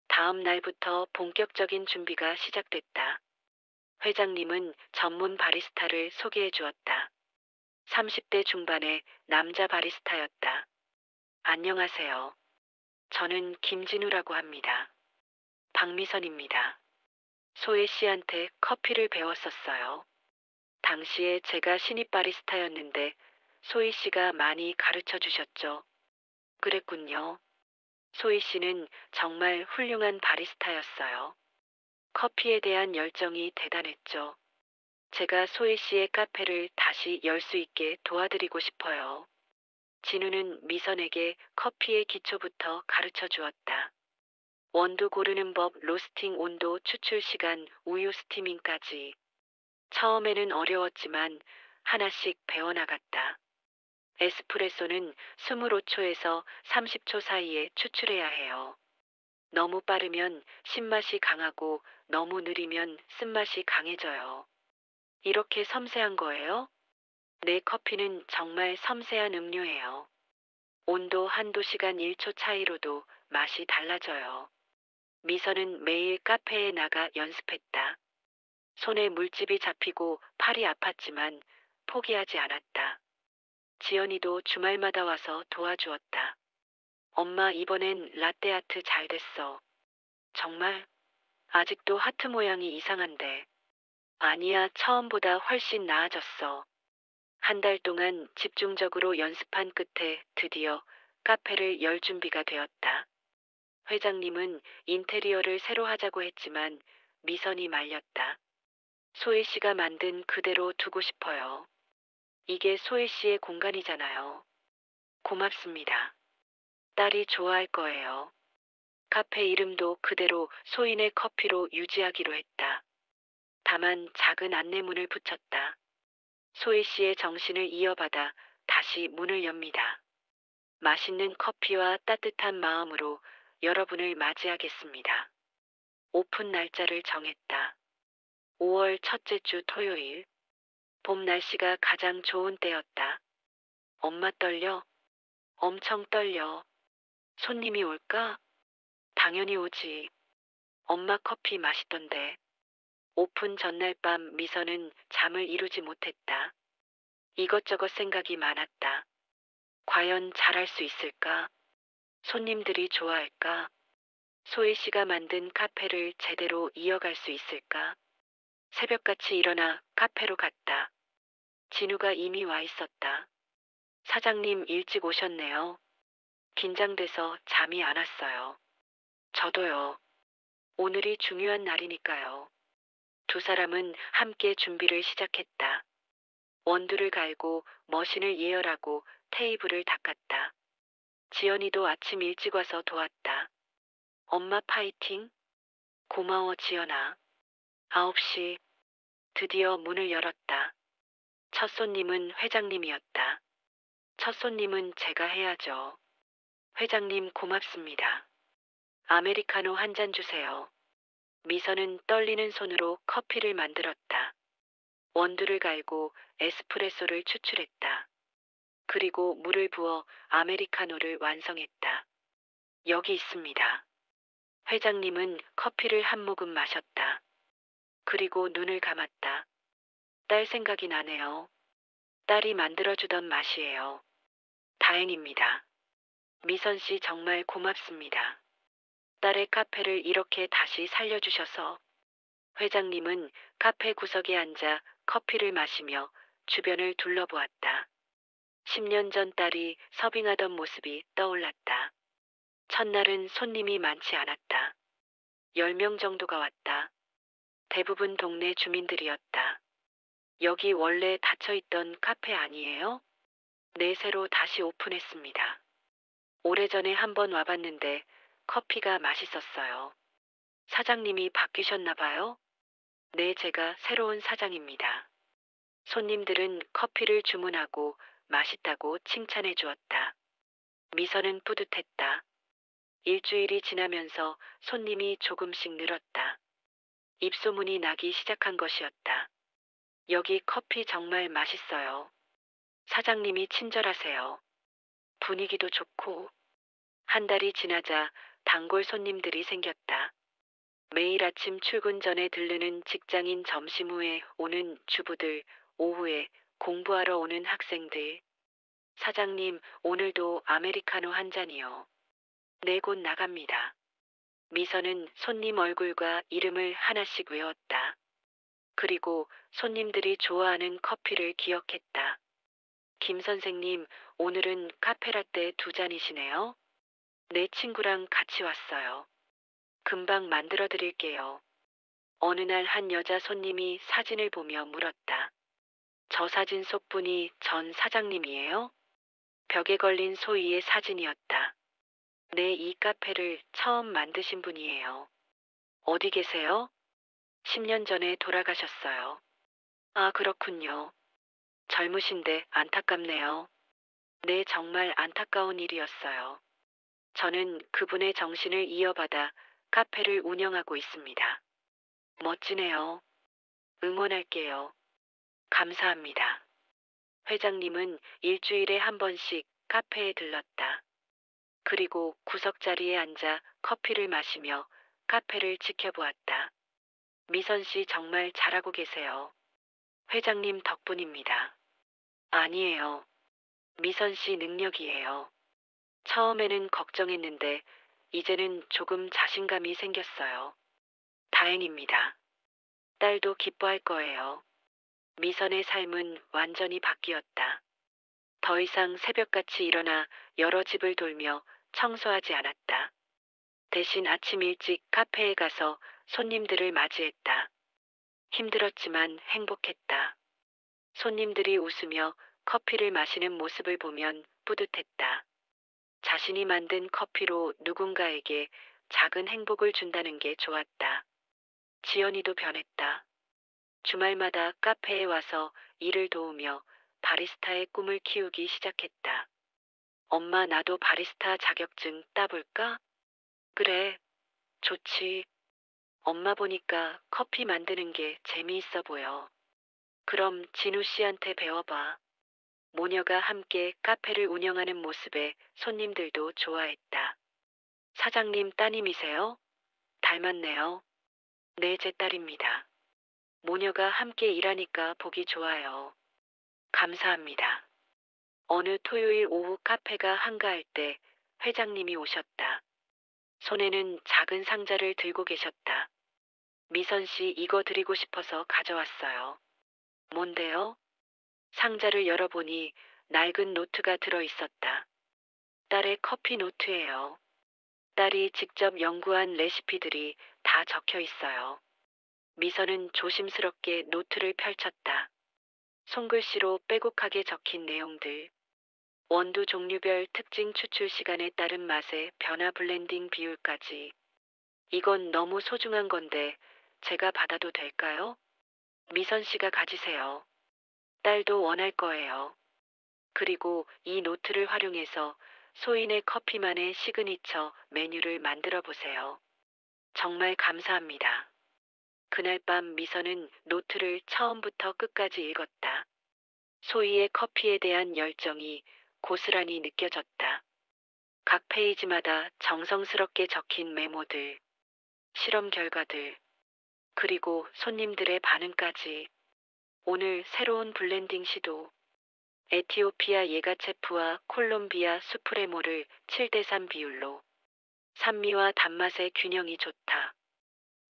Speaker 1: 다음 날부터 본격적인 준비가 시작됐다. 회장님은 전문 바리스타를 소개해 주었다. 30대 중반의 남자 바리스타였다. 안녕하세요. 저는 김진우라고 합니다. 박미선입니다. 소혜 씨한테 커피를 배웠었어요. 당시에 제가 신입 바리스타였는데 소희 씨가 많이 가르쳐 주셨죠. 그랬군요. 소희 씨는 정말 훌륭한 바리스타였어요. 커피에 대한 열정이 대단했죠. 제가 소희 씨의 카페를 다시 열 수 있게 도와드리고 싶어요. 진우는 미선에게 커피의 기초부터 가르쳐 주었다. 원두 고르는 법, 로스팅 온도, 추출 시간, 우유 스티밍까지. 처음에는 어려웠지만 하나씩 배워나갔다. 에스프레소는 25초에서 30초 사이에 추출해야 해요. 너무 빠르면 신맛이 강하고 너무 느리면 쓴맛이 강해져요. 이렇게 섬세한 거예요? 내 커피는 정말 섬세한 음료예요. 온도 한두 시간 1초 차이로도 맛이 달라져요. 미선은 매일 카페에 나가 연습했다. 손에 물집이 잡히고 팔이 아팠지만 포기하지 않았다. 지연이도 주말마다 와서 도와주었다. 엄마, 이번엔 라떼아트 잘 됐어. 정말? 아직도 하트 모양이 이상한데. 아니야, 처음보다 훨씬 나아졌어. 한 달 동안 집중적으로 연습한 끝에 드디어 카페를 열 준비가 되었다. 회장님은 인테리어를 새로 하자고 했지만 미선이 말렸다. 소혜 씨가 만든 그대로 두고 싶어요. 이게 소혜 씨의 공간이잖아요. 고맙습니다. 딸이 좋아할 거예요. 카페 이름도 그대로 소인의 커피로 유지하기로 했다. 다만 작은 안내문을 붙였다. 소희 씨의 정신을 이어받아 다시 문을 엽니다. 맛있는 커피와 따뜻한 마음으로 여러분을 맞이하겠습니다. 오픈 날짜를 정했다. 5월 첫째 주 토요일. 봄 날씨가 가장 좋은 때였다. 엄마 떨려? 엄청 떨려. 손님이 올까? 당연히 오지. 엄마 커피 맛있던데. 오픈 전날 밤 미선은 잠을 이루지 못했다. 이것저것 생각이 많았다. 과연 잘할 수 있을까? 손님들이 좋아할까? 소희 씨가 만든 카페를 제대로 이어갈 수 있을까? 새벽같이 일어나 카페로 갔다. 진우가 이미 와 있었다. 사장님 일찍 오셨네요. 긴장돼서 잠이 안 왔어요. 저도요. 오늘이 중요한 날이니까요. 두 사람은 함께 준비를 시작했다. 원두를 갈고 머신을 예열하고 테이블을 닦았다. 지연이도 아침 일찍 와서 도왔다. 엄마 파이팅. 고마워 지연아. 9시. 드디어 문을 열었다. 첫 손님은 회장님이었다. 첫 손님은 제가 해야죠. 회장님 고맙습니다. 아메리카노 한 잔 주세요. 미선은 떨리는 손으로 커피를 만들었다. 원두를 갈고 에스프레소를 추출했다. 그리고 물을 부어 아메리카노를 완성했다. 여기 있습니다. 회장님은 커피를 한 모금 마셨다. 그리고 눈을 감았다. 딸 생각이 나네요. 딸이 만들어주던 맛이에요. 다행입니다. 미선 씨 정말 고맙습니다. 딸의 카페를 이렇게 다시 살려주셔서. 회장님은 카페 구석에 앉아 커피를 마시며 주변을 둘러보았다. 10년 전 딸이 서빙하던 모습이 떠올랐다. 첫날은 손님이 많지 않았다. 10명 정도가 왔다. 대부분 동네 주민들이었다. 여기 원래 닫혀있던 카페 아니에요? 네, 새로 다시 오픈했습니다. 오래전에 한번 와봤는데 커피가 맛있었어요. 사장님이 바뀌셨나 봐요? 네, 제가 새로운 사장입니다. 손님들은 커피를 주문하고 맛있다고 칭찬해 주었다. 미선은 뿌듯했다. 일주일이 지나면서 손님이 조금씩 늘었다. 입소문이 나기 시작한 것이었다. 여기 커피 정말 맛있어요. 사장님이 친절하세요. 분위기도 좋고. 한 달이 지나자 단골 손님들이 생겼다. 매일 아침 출근 전에 들르는 직장인, 점심 후에 오는 주부들, 오후에 공부하러 오는 학생들. 사장님, 오늘도 아메리카노 한 잔이요. 네, 곧 나갑니다. 미선은 손님 얼굴과 이름을 하나씩 외웠다. 그리고 손님들이 좋아하는 커피를 기억했다. 김 선생님, 오늘은 카페라떼 2잔이시네요. 내 친구랑 같이 왔어요. 금방 만들어 드릴게요. 어느 날 한 여자 손님이 사진을 보며 물었다. 저 사진 속 분이 전 사장님이에요? 벽에 걸린 소희의 사진이었다. 네, 이 카페를 처음 만드신 분이에요. 어디 계세요? 10년 전에 돌아가셨어요. 아, 그렇군요. 젊으신데 안타깝네요. 네, 정말 안타까운 일이었어요. 저는 그분의 정신을 이어받아 카페를 운영하고 있습니다. 멋지네요. 응원할게요. 감사합니다. 회장님은 일주일에 한 번씩 카페에 들렀다. 그리고 구석자리에 앉아 커피를 마시며 카페를 지켜보았다. 미선 씨 정말 잘하고 계세요. 회장님 덕분입니다. 아니에요. 미선 씨 능력이에요. 처음에는 걱정했는데 이제는 조금 자신감이 생겼어요. 다행입니다. 딸도 기뻐할 거예요. 미선의 삶은 완전히 바뀌었다. 더 이상 새벽같이 일어나 여러 집을 돌며 청소하지 않았다. 대신 아침 일찍 카페에 가서 손님들을 맞이했다. 힘들었지만 행복했다. 손님들이 웃으며 커피를 마시는 모습을 보면 뿌듯했다. 자신이 만든 커피로 누군가에게 작은 행복을 준다는 게 좋았다. 지연이도 변했다. 주말마다 카페에 와서 일을 도우며 바리스타의 꿈을 키우기 시작했다. 엄마, 나도 바리스타 자격증 따볼까? 그래, 좋지. 엄마 보니까 커피 만드는 게 재미있어 보여. 그럼 진우 씨한테 배워봐. 모녀가 함께 카페를 운영하는 모습에 손님들도 좋아했다. 사장님 따님이세요? 닮았네요. 네, 제 딸입니다. 모녀가 함께 일하니까 보기 좋아요. 감사합니다. 어느 토요일 오후 카페가 한가할 때 회장님이 오셨다. 손에는 작은 상자를 들고 계셨다. 미선 씨, 이거 드리고 싶어서 가져왔어요. 뭔데요? 상자를 열어보니 낡은 노트가 들어 있었다. 딸의 커피 노트예요. 딸이 직접 연구한 레시피들이 다 적혀 있어요. 미선은 조심스럽게 노트를 펼쳤다. 손글씨로 빼곡하게 적힌 내용들. 원두 종류별 특징, 추출 시간에 따른 맛의 변화, 블렌딩 비율까지. 이건 너무 소중한 건데 제가 받아도 될까요? 미선 씨가 가지세요. 딸도 원할 거예요. 그리고 이 노트를 활용해서 소인의 커피만의 시그니처 메뉴를 만들어 보세요. 정말 감사합니다. 그날 밤 미선은 노트를 처음부터 끝까지 읽었다. 소희의 커피에 대한 열정이 고스란히 느껴졌다. 각 페이지마다 정성스럽게 적힌 메모들, 실험 결과들, 그리고 손님들의 반응까지. 오늘 새로운 블렌딩 시도. 에티오피아 예가체프와 콜롬비아 수프레모를 7대3 비율로. 산미와 단맛의 균형이 좋다.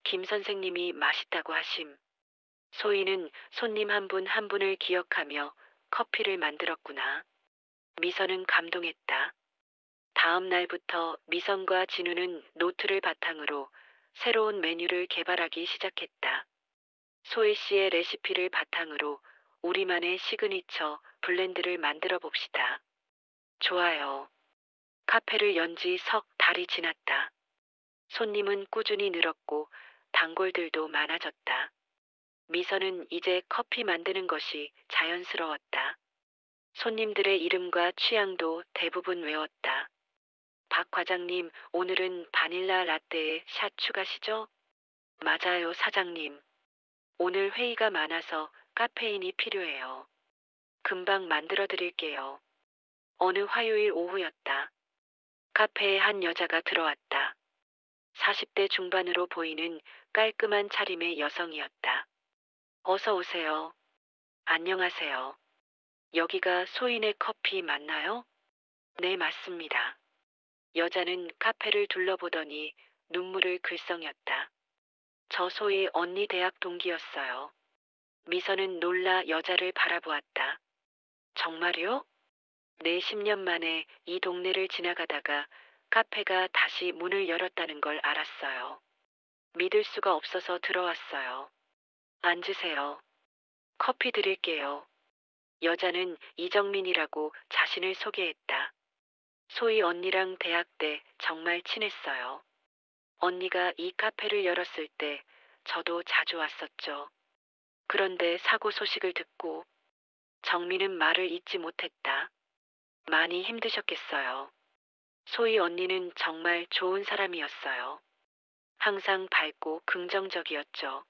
Speaker 1: 김 선생님이 맛있다고 하심. 소희는 손님 한 분 한 분을 기억하며 커피를 만들었구나. 미선은 감동했다. 다음 날부터 미선과 진우는 노트를 바탕으로 새로운 메뉴를 개발하기 시작했다. 소희 씨의 레시피를 바탕으로 우리만의 시그니처 블렌드를 만들어 봅시다. 좋아요. 카페를 연 지 석 달이 지났다. 손님은 꾸준히 늘었고 단골들도 많아졌다. 미선은 이제 커피 만드는 것이 자연스러웠다. 손님들의 이름과 취향도 대부분 외웠다. 박 과장님, 오늘은 바닐라 라떼에 샷 추가시죠? 맞아요, 사장님. 오늘 회의가 많아서 카페인이 필요해요. 금방 만들어 드릴게요. 어느 화요일 오후였다. 카페에 한 여자가 들어왔다. 40대 중반으로 보이는 깔끔한 차림의 여성이었다. 어서 오세요. 안녕하세요. 여기가 소인의 커피 맞나요? 네, 맞습니다. 여자는 카페를 둘러보더니 눈물을 글썽였다. 저 소희 언니 대학 동기였어요. 미선은 놀라 여자를 바라보았다. 정말요? 네, 10년 만에 이 동네를 지나가다가 카페가 다시 문을 열었다는 걸 알았어요. 믿을 수가 없어서 들어왔어요. 앉으세요. 커피 드릴게요. 여자는 이정민이라고 자신을 소개했다. 소희 언니랑 대학 때 정말 친했어요. 언니가 이 카페를 열었을 때 저도 자주 왔었죠. 그런데 사고 소식을 듣고 정민은 말을 잇지 못했다. 많이 힘드셨겠어요. 소희 언니는 정말 좋은 사람이었어요. 항상 밝고 긍정적이었죠.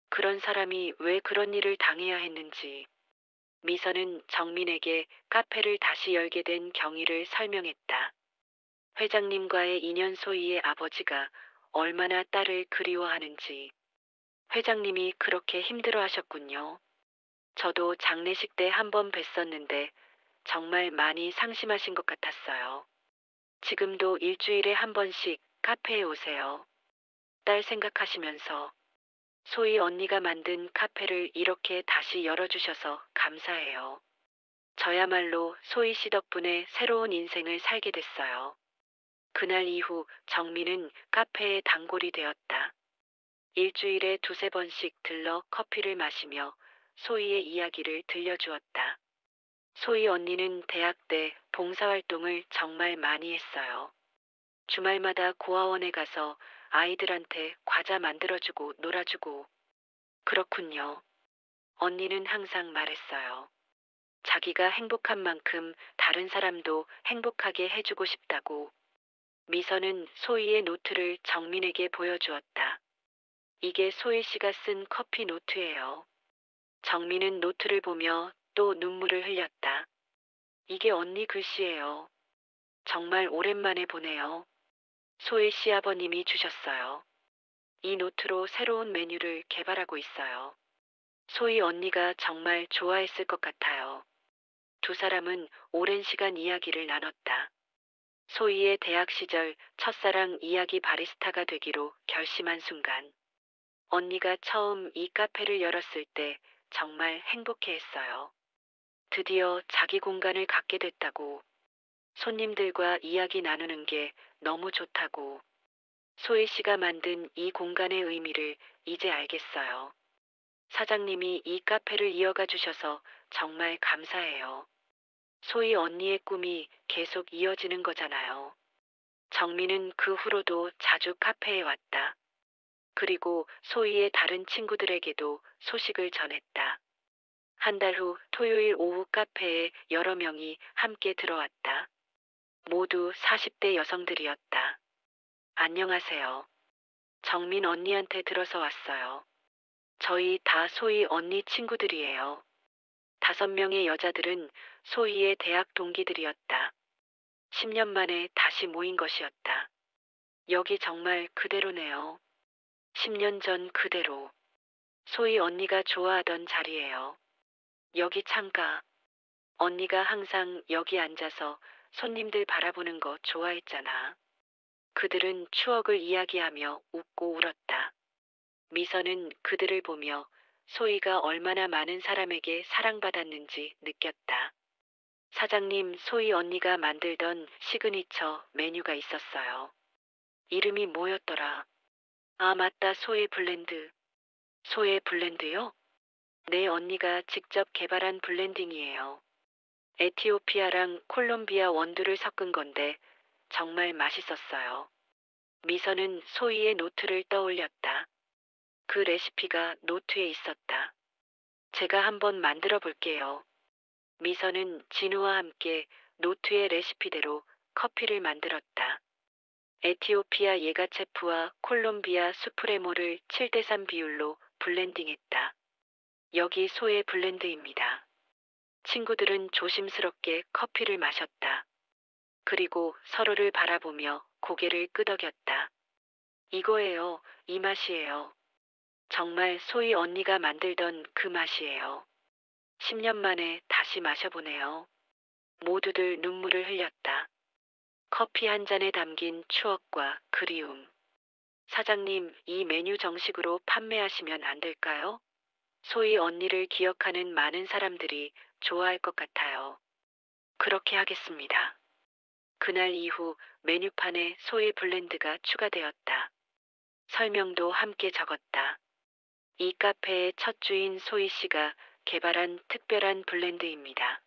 Speaker 1: 그런 사람이 왜 그런 일을 당해야 했는지. 미선은 정민에게 카페를 다시 열게 된 경위를 설명했다. 회장님과의 인연, 소희의 아버지가 얼마나 딸을 그리워하는지. 회장님이 그렇게 힘들어 하셨군요. 저도 장례식 때 한 번 뵀었는데 정말 많이 상심하신 것 같았어요. 지금도 일주일에 한 번씩 카페에 오세요. 딸 생각하시면서. 소희 언니가 만든 카페를 이렇게 다시 열어주셔서 감사해요. 저야말로 소희 씨 덕분에 새로운 인생을 살게 됐어요. 그날 이후 정민은 카페의 단골이 되었다. 일주일에 두세 번씩 들러 커피를 마시며 소희의 이야기를 들려주었다. 소희 언니는 대학 때 봉사활동을 정말 많이 했어요. 주말마다 고아원에 가서 아이들한테 과자 만들어주고 놀아주고. 그렇군요. 언니는 항상 말했어요. 자기가 행복한 만큼 다른 사람도 행복하게 해주고 싶다고. 미선은 소희의 노트를 정민에게 보여주었다. 이게 소희 씨가 쓴 커피 노트예요. 정민은 노트를 보며 또 눈물을 흘렸다. 이게 언니 글씨예요. 정말 오랜만에 보네요. 소희 씨 아버님이 주셨어요. 이 노트로 새로운 메뉴를 개발하고 있어요. 소희 언니가 정말 좋아했을 것 같아요. 두 사람은 오랜 시간 이야기를 나눴다. 소희의 대학 시절 첫사랑 이야기 바리스타가 되기로 결심한 순간. 언니가 처음 이 카페를 열었을 때 정말 행복해했어요. 드디어 자기 공간을 갖게 됐다고. 손님들과 이야기 나누는 게 너무 좋다고. 소희 씨가 만든 이 공간의 의미를 이제 알겠어요. 사장님이 이 카페를 이어가 주셔서 정말 감사해요. 소희 언니의 꿈이 계속 이어지는 거잖아요. 정민은 그 후로도 자주 카페에 왔다. 그리고 소희의 다른 친구들에게도 소식을 전했다. 한 달 후 토요일 오후 카페에 여러 명이 함께 들어왔다. 모두 40대 여성들이었다. 안녕하세요. 정민 언니한테 들어서 왔어요. 저희 다 소희 언니 친구들이에요. 5명의 여자들은 소희의 대학 동기들이었다. 10년 만에 다시 모인 것이었다. 여기 정말 그대로네요. 10년 전 그대로. 소희 언니가 좋아하던 자리예요. 여기 창가. 언니가 항상 여기 앉아서 손님들 바라보는 거 좋아했잖아. 그들은 추억을 이야기하며 웃고 울었다. 미선은 그들을 보며 소희가 얼마나 많은 사람에게 사랑받았는지 느꼈다. 사장님, 소희 언니가 만들던 시그니처 메뉴가 있었어요. 이름이 뭐였더라? 아, 맞다. 소의 블렌드. 소의 블렌드요? 네, 언니가 직접 개발한 블렌딩이에요. 에티오피아랑 콜롬비아 원두를 섞은 건데 정말 맛있었어요. 미선은 소희의 노트를 떠올렸다. 그 레시피가 노트에 있었다. 제가 한번 만들어 볼게요. 미선은 진우와 함께 노트의 레시피대로 커피를 만들었다. 에티오피아 예가체프와 콜롬비아 수프레모를 7대3 비율로 블렌딩했다. 여기 소의 블렌드입니다. 친구들은 조심스럽게 커피를 마셨다. 그리고 서로를 바라보며 고개를 끄덕였다. 이거예요. 이 맛이에요. 정말 소희 언니가 만들던 그 맛이에요. 10년 만에 다시 마셔보네요. 모두들 눈물을 흘렸다. 커피 한 잔에 담긴 추억과 그리움. 사장님, 이 메뉴 정식으로 판매하시면 안 될까요? 소희 언니를 기억하는 많은 사람들이 좋아할 것 같아요. 그렇게 하겠습니다. 그날 이후 메뉴판에 소희 블렌드가 추가되었다. 설명도 함께 적었다. 이 카페의 첫 주인 소희 씨가 개발한 특별한 블렌드입니다.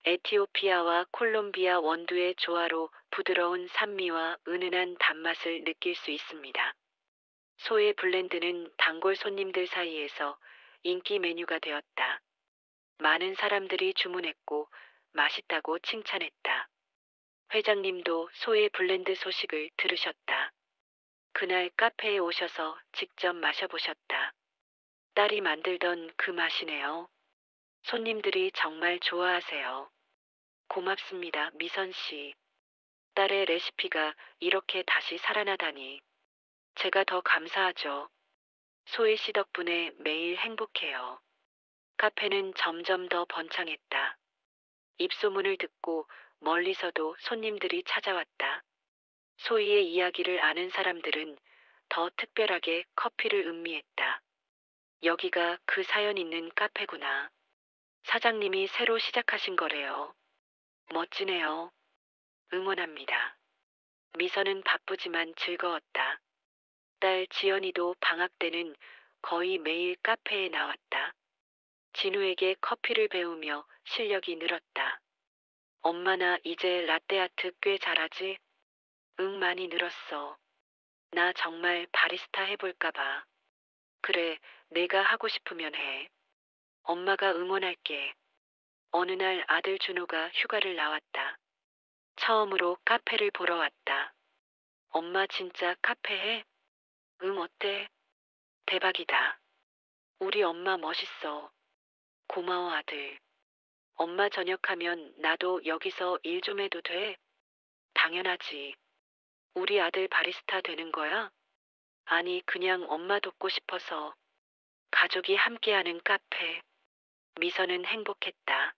Speaker 1: 에티오피아와 콜롬비아 원두의 조화로 부드러운 산미와 은은한 단맛을 느낄 수 있습니다. 소의 블렌드는 단골 손님들 사이에서 인기 메뉴가 되었다. 많은 사람들이 주문했고 맛있다고 칭찬했다. 회장님도 소의 블렌드 소식을 들으셨다. 그날 카페에 오셔서 직접 마셔보셨다. 딸이 만들던 그 맛이네요. 손님들이 정말 좋아하세요. 고맙습니다, 미선 씨. 딸의 레시피가 이렇게 다시 살아나다니. 제가 더 감사하죠. 소희 씨 덕분에 매일 행복해요. 카페는 점점 더 번창했다. 입소문을 듣고 멀리서도 손님들이 찾아왔다. 소희의 이야기를 아는 사람들은 더 특별하게 커피를 음미했다. 여기가 그 사연 있는 카페구나. 사장님이 새로 시작하신 거래요. 멋지네요. 응원합니다. 미선은 바쁘지만 즐거웠다. 딸 지연이도 방학 때는 거의 매일 카페에 나왔다. 진우에게 커피를 배우며 실력이 늘었다. 엄마 나 이제 라떼아트 꽤 잘하지? 응, 많이 늘었어. 나 정말 바리스타 해볼까 봐. 그래, 내가 하고 싶으면 해. 엄마가 응원할게. 어느 날 아들 준호가 휴가를 나왔다. 처음으로 카페를 보러 왔다. 엄마 진짜 카페 해? 응, 어때? 대박이다. 우리 엄마 멋있어. 고마워, 아들. 엄마 저녁하면 나도 여기서 일 좀 해도 돼? 당연하지. 우리 아들 바리스타 되는 거야? 아니, 그냥 엄마 돕고 싶어서. 가족이 함께하는 카페. 미선은 행복했다.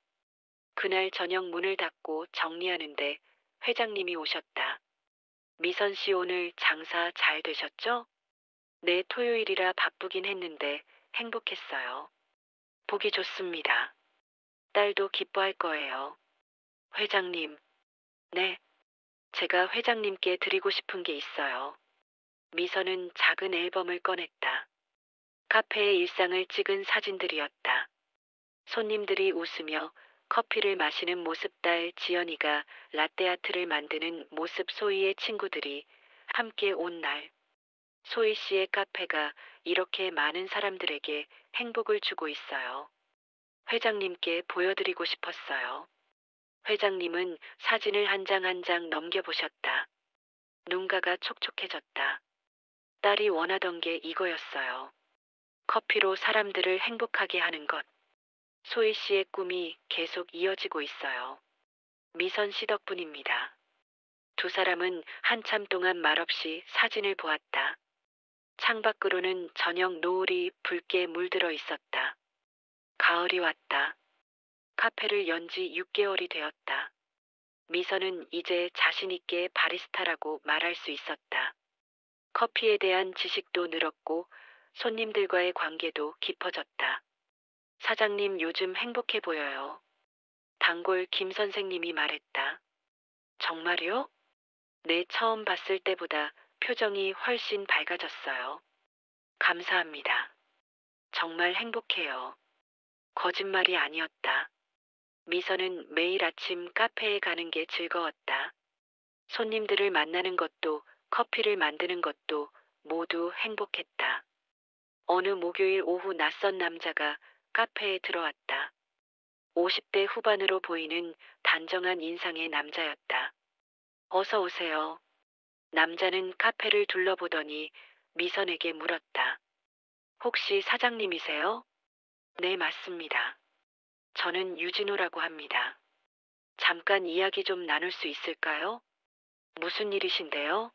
Speaker 1: 그날 저녁 문을 닫고 정리하는데 회장님이 오셨다. 미선 씨 오늘 장사 잘 되셨죠? 네, 토요일이라 바쁘긴 했는데 행복했어요. 보기 좋습니다. 딸도 기뻐할 거예요. 회장님, 네, 제가 회장님께 드리고 싶은 게 있어요. 미선은 작은 앨범을 꺼냈다. 카페의 일상을 찍은 사진들이었다. 손님들이 웃으며 커피를 마시는 모습, 딸 지연이가 라떼아트를 만드는 모습, 소희의 친구들이 함께 온 날. 소희 씨의 카페가 이렇게 많은 사람들에게 행복을 주고 있어요. 회장님께 보여드리고 싶었어요. 회장님은 사진을 한 장 한 장 넘겨보셨다. 눈가가 촉촉해졌다. 딸이 원하던 게 이거였어요. 커피로 사람들을 행복하게 하는 것. 소희 씨의 꿈이 계속 이어지고 있어요. 미선 씨 덕분입니다. 두 사람은 한참 동안 말없이 사진을 보았다. 창밖으로는 저녁 노을이 붉게 물들어 있었다. 가을이 왔다. 카페를 연 지 6개월이 되었다. 미선은 이제 자신있게 바리스타라고 말할 수 있었다. 커피에 대한 지식도 늘었고 손님들과의 관계도 깊어졌다. 사장님 요즘 행복해 보여요. 단골 김 선생님이 말했다. 정말요? 네, 처음 봤을 때보다 표정이 훨씬 밝아졌어요. 감사합니다. 정말 행복해요. 거짓말이 아니었다. 미선은 매일 아침 카페에 가는 게 즐거웠다. 손님들을 만나는 것도 커피를 만드는 것도 모두 행복했다. 어느 목요일 오후 낯선 남자가 카페에 들어왔다. 50대 후반으로 보이는 단정한 인상의 남자였다. 어서 오세요. 남자는 카페를 둘러보더니 미선에게 물었다. 혹시 사장님이세요? 네, 맞습니다. 저는 유진호라고 합니다. 잠깐 이야기 좀 나눌 수 있을까요? 무슨 일이신데요?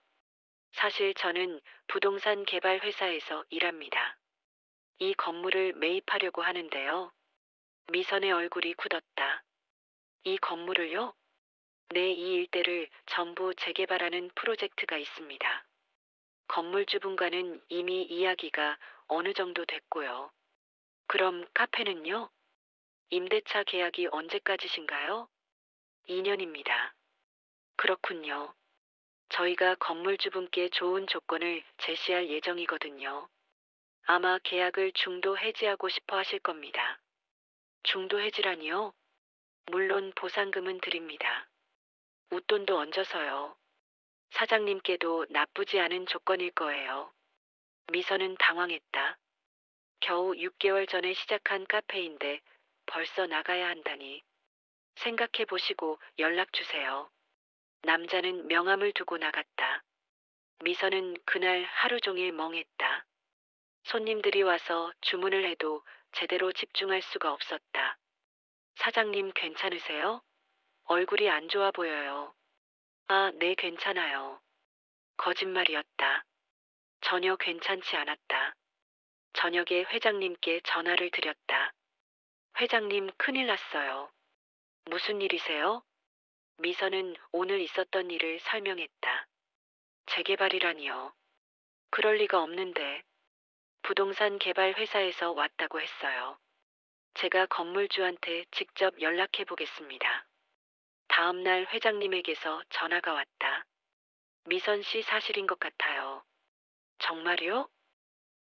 Speaker 1: 사실 저는 부동산 개발 회사에서 일합니다. 이 건물을 매입하려고 하는데요. 미선의 얼굴이 굳었다. 이 건물을요? 네, 이 일대를 전부 재개발하는 프로젝트가 있습니다. 건물주분과는 이미 이야기가 어느 정도 됐고요. 그럼 카페는요? 임대차 계약이 언제까지신가요? 2년입니다. 그렇군요. 저희가 건물주분께 좋은 조건을 제시할 예정이거든요. 아마 계약을 중도 해지하고 싶어 하실 겁니다. 중도 해지라니요? 물론 보상금은 드립니다. 웃돈도 얹어서요. 사장님께도 나쁘지 않은 조건일 거예요. 미선은 당황했다. 겨우 6개월 전에 시작한 카페인데 벌써 나가야 한다니. 생각해 보시고 연락 주세요. 남자는 명함을 두고 나갔다. 미선은 그날 하루 종일 멍했다. 손님들이 와서 주문을 해도 제대로 집중할 수가 없었다. 사장님 괜찮으세요? 얼굴이 안 좋아 보여요. 아, 네, 괜찮아요. 거짓말이었다. 전혀 괜찮지 않았다. 저녁에 회장님께 전화를 드렸다. 회장님, 큰일 났어요. 무슨 일이세요? 미선은 오늘 있었던 일을 설명했다. 재개발이라니요. 그럴 리가 없는데. 부동산 개발 회사에서 왔다고 했어요. 제가 건물주한테 직접 연락해 보겠습니다. 다음 날 회장님에게서 전화가 왔다. 미선 씨 사실인 것 같아요. 정말요?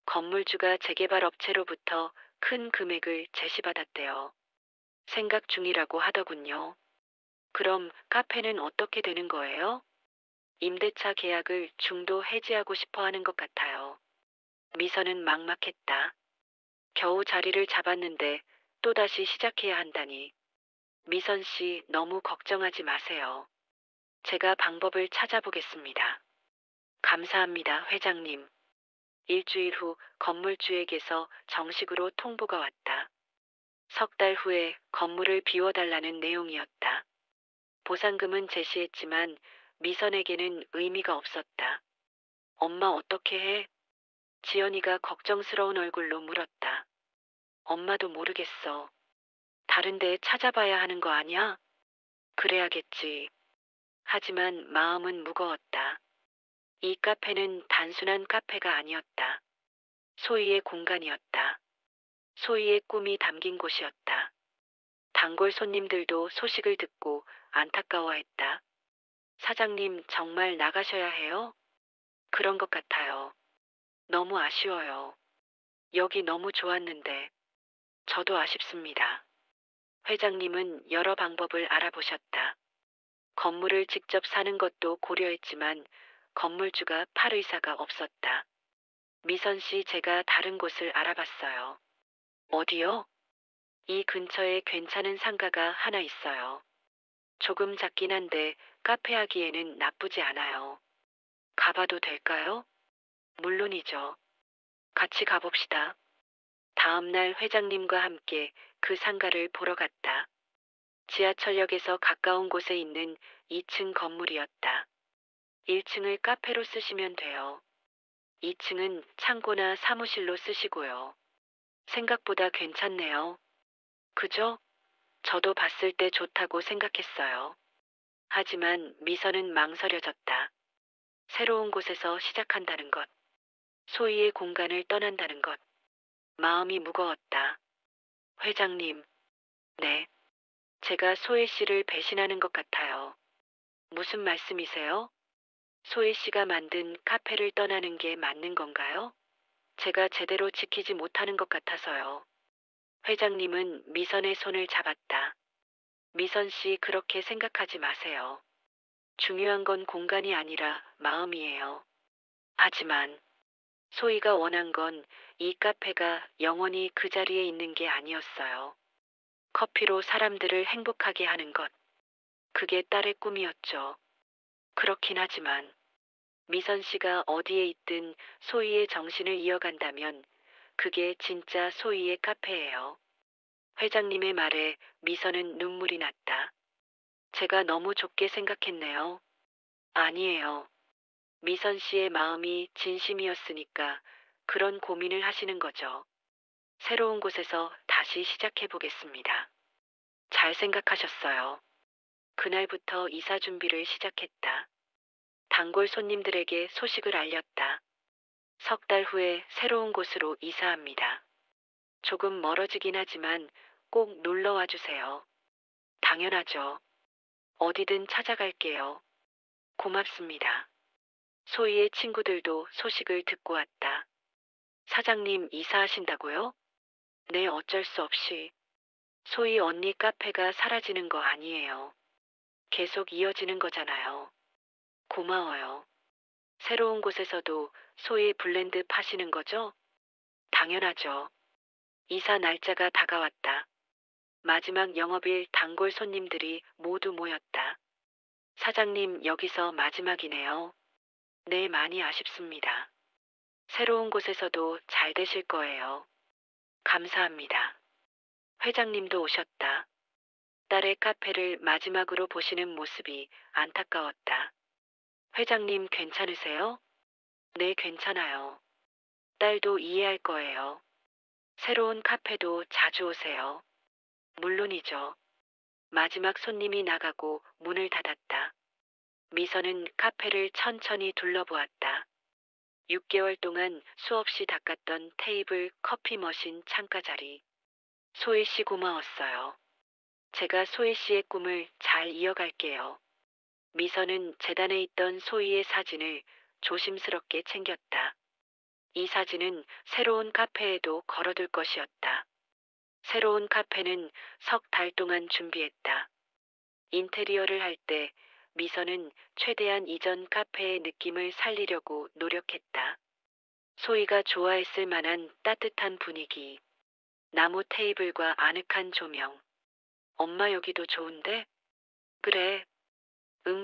Speaker 1: 건물주가 재개발 업체로부터 큰 금액을 제시받았대요. 생각 중이라고 하더군요. 그럼 카페는 어떻게 되는 거예요? 임대차 계약을 중도 해지하고 싶어 하는 것 같아요. 미선은 막막했다. 겨우 자리를 잡았는데 또다시 시작해야 한다니. 미선 씨 너무 걱정하지 마세요. 제가 방법을 찾아보겠습니다. 감사합니다, 회장님. 일주일 후 건물주에게서 정식으로 통보가 왔다. 석 달 후에 건물을 비워달라는 내용이었다. 보상금은 제시했지만 미선에게는 의미가 없었다. 엄마 어떻게 해? 지연이가 걱정스러운 얼굴로 물었다. 엄마도 모르겠어. 다른 데 찾아봐야 하는 거 아니야? 그래야겠지. 하지만 마음은 무거웠다. 이 카페는 단순한 카페가 아니었다. 소희의 공간이었다. 소희의 꿈이 담긴 곳이었다. 단골 손님들도 소식을 듣고 안타까워했다. 사장님 정말 나가셔야 해요? 그런 것 같아요. 너무 아쉬워요. 여기 너무 좋았는데. 저도 아쉽습니다. 회장님은 여러 방법을 알아보셨다. 건물을 직접 사는 것도 고려했지만 건물주가 팔 의사가 없었다. 미선 씨 제가 다른 곳을 알아봤어요. 어디요? 이 근처에 괜찮은 상가가 하나 있어요. 조금 작긴 한데 카페 하기에는 나쁘지 않아요. 가봐도 될까요? 물론이죠. 같이 가봅시다. 다음 날 회장님과 함께 그 상가를 보러 갔다. 지하철역에서 가까운 곳에 있는 2층 건물이었다. 1층을 카페로 쓰시면 돼요. 2층은 창고나 사무실로 쓰시고요. 생각보다 괜찮네요. 그죠? 저도 봤을 때 좋다고 생각했어요. 하지만 미선은 망설여졌다. 새로운 곳에서 시작한다는 것, 소희의 공간을 떠난다는 것, 마음이 무거웠다. 회장님, 네, 제가 소혜 씨를 배신하는 것 같아요. 무슨 말씀이세요? 소혜 씨가 만든 카페를 떠나는 게 맞는 건가요? 제가 제대로 지키지 못하는 것 같아서요. 회장님은 미선의 손을 잡았다. 미선 씨 그렇게 생각하지 마세요. 중요한 건 공간이 아니라 마음이에요. 하지만 소희가 원한 건 이 카페가 영원히 그 자리에 있는 게 아니었어요. 커피로 사람들을 행복하게 하는 것. 그게 딸의 꿈이었죠. 그렇긴 하지만 미선 씨가 어디에 있든 소희의 정신을 이어간다면 그게 진짜 소희의 카페예요. 회장님의 말에 미선은 눈물이 났다. 제가 너무 좁게 생각했네요. 아니에요. 미선 씨의 마음이 진심이었으니까 그런 고민을 하시는 거죠. 새로운 곳에서 다시 시작해 보겠습니다. 잘 생각하셨어요. 그날부터 이사 준비를 시작했다. 단골 손님들에게 소식을 알렸다. 석 달 후에 새로운 곳으로 이사합니다. 조금 멀어지긴 하지만 꼭 놀러 와 주세요. 당연하죠. 어디든 찾아갈게요. 고맙습니다. 소희의 친구들도 소식을 듣고 왔다. 사장님 이사하신다고요? 네, 어쩔 수 없이. 소희 언니 카페가 사라지는 거 아니에요. 계속 이어지는 거잖아요. 고마워요. 새로운 곳에서도 소희 블렌드 파시는 거죠? 당연하죠. 이사 날짜가 다가왔다. 마지막 영업일 단골 손님들이 모두 모였다. 사장님, 여기서 마지막이네요. 네, 많이 아쉽습니다. 새로운 곳에서도 잘 되실 거예요. 감사합니다. 회장님도 오셨다. 딸의 카페를 마지막으로 보시는 모습이 안타까웠다. 회장님 괜찮으세요? 네, 괜찮아요. 딸도 이해할 거예요. 새로운 카페도 자주 오세요. 물론이죠. 마지막 손님이 나가고 문을 닫았다. 미선은 카페를 천천히 둘러보았다. 6개월 동안 수없이 닦았던 테이블, 커피 머신, 창가 자리. 소희 씨 고마웠어요. 제가 소희 씨의 꿈을 잘 이어갈게요. 미선은 재단에 있던 소희의 사진을 조심스럽게 챙겼다. 이 사진은 새로운 카페에도 걸어둘 것이었다. 새로운 카페는 석 달 동안 준비했다. 인테리어를 할 때 미선은 최대한 이전 카페의 느낌을 살리려고 노력했다. 소희가 좋아했을 만한 따뜻한 분위기, 나무 테이블과 아늑한 조명. 엄마 여기도 좋은데? 그래.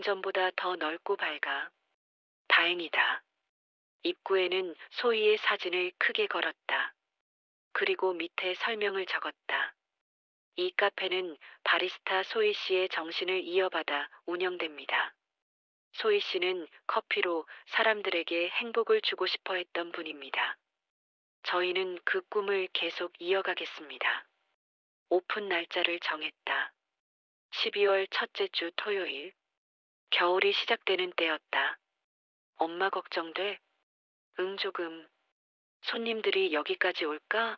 Speaker 1: 전보다 더 넓고 밝아. 다행이다. 입구에는 소희의 사진을 크게 걸었다. 그리고 밑에 설명을 적었다. 이 카페는 바리스타 소희 씨의 정신을 이어받아 운영됩니다. 소희 씨는 커피로 사람들에게 행복을 주고 싶어 했던 분입니다. 저희는 그 꿈을 계속 이어가겠습니다. 오픈 날짜를 정했다. 12월 첫째 주 토요일. 겨울이 시작되는 때였다. 엄마 걱정돼? 응, 조금. 손님들이 여기까지 올까?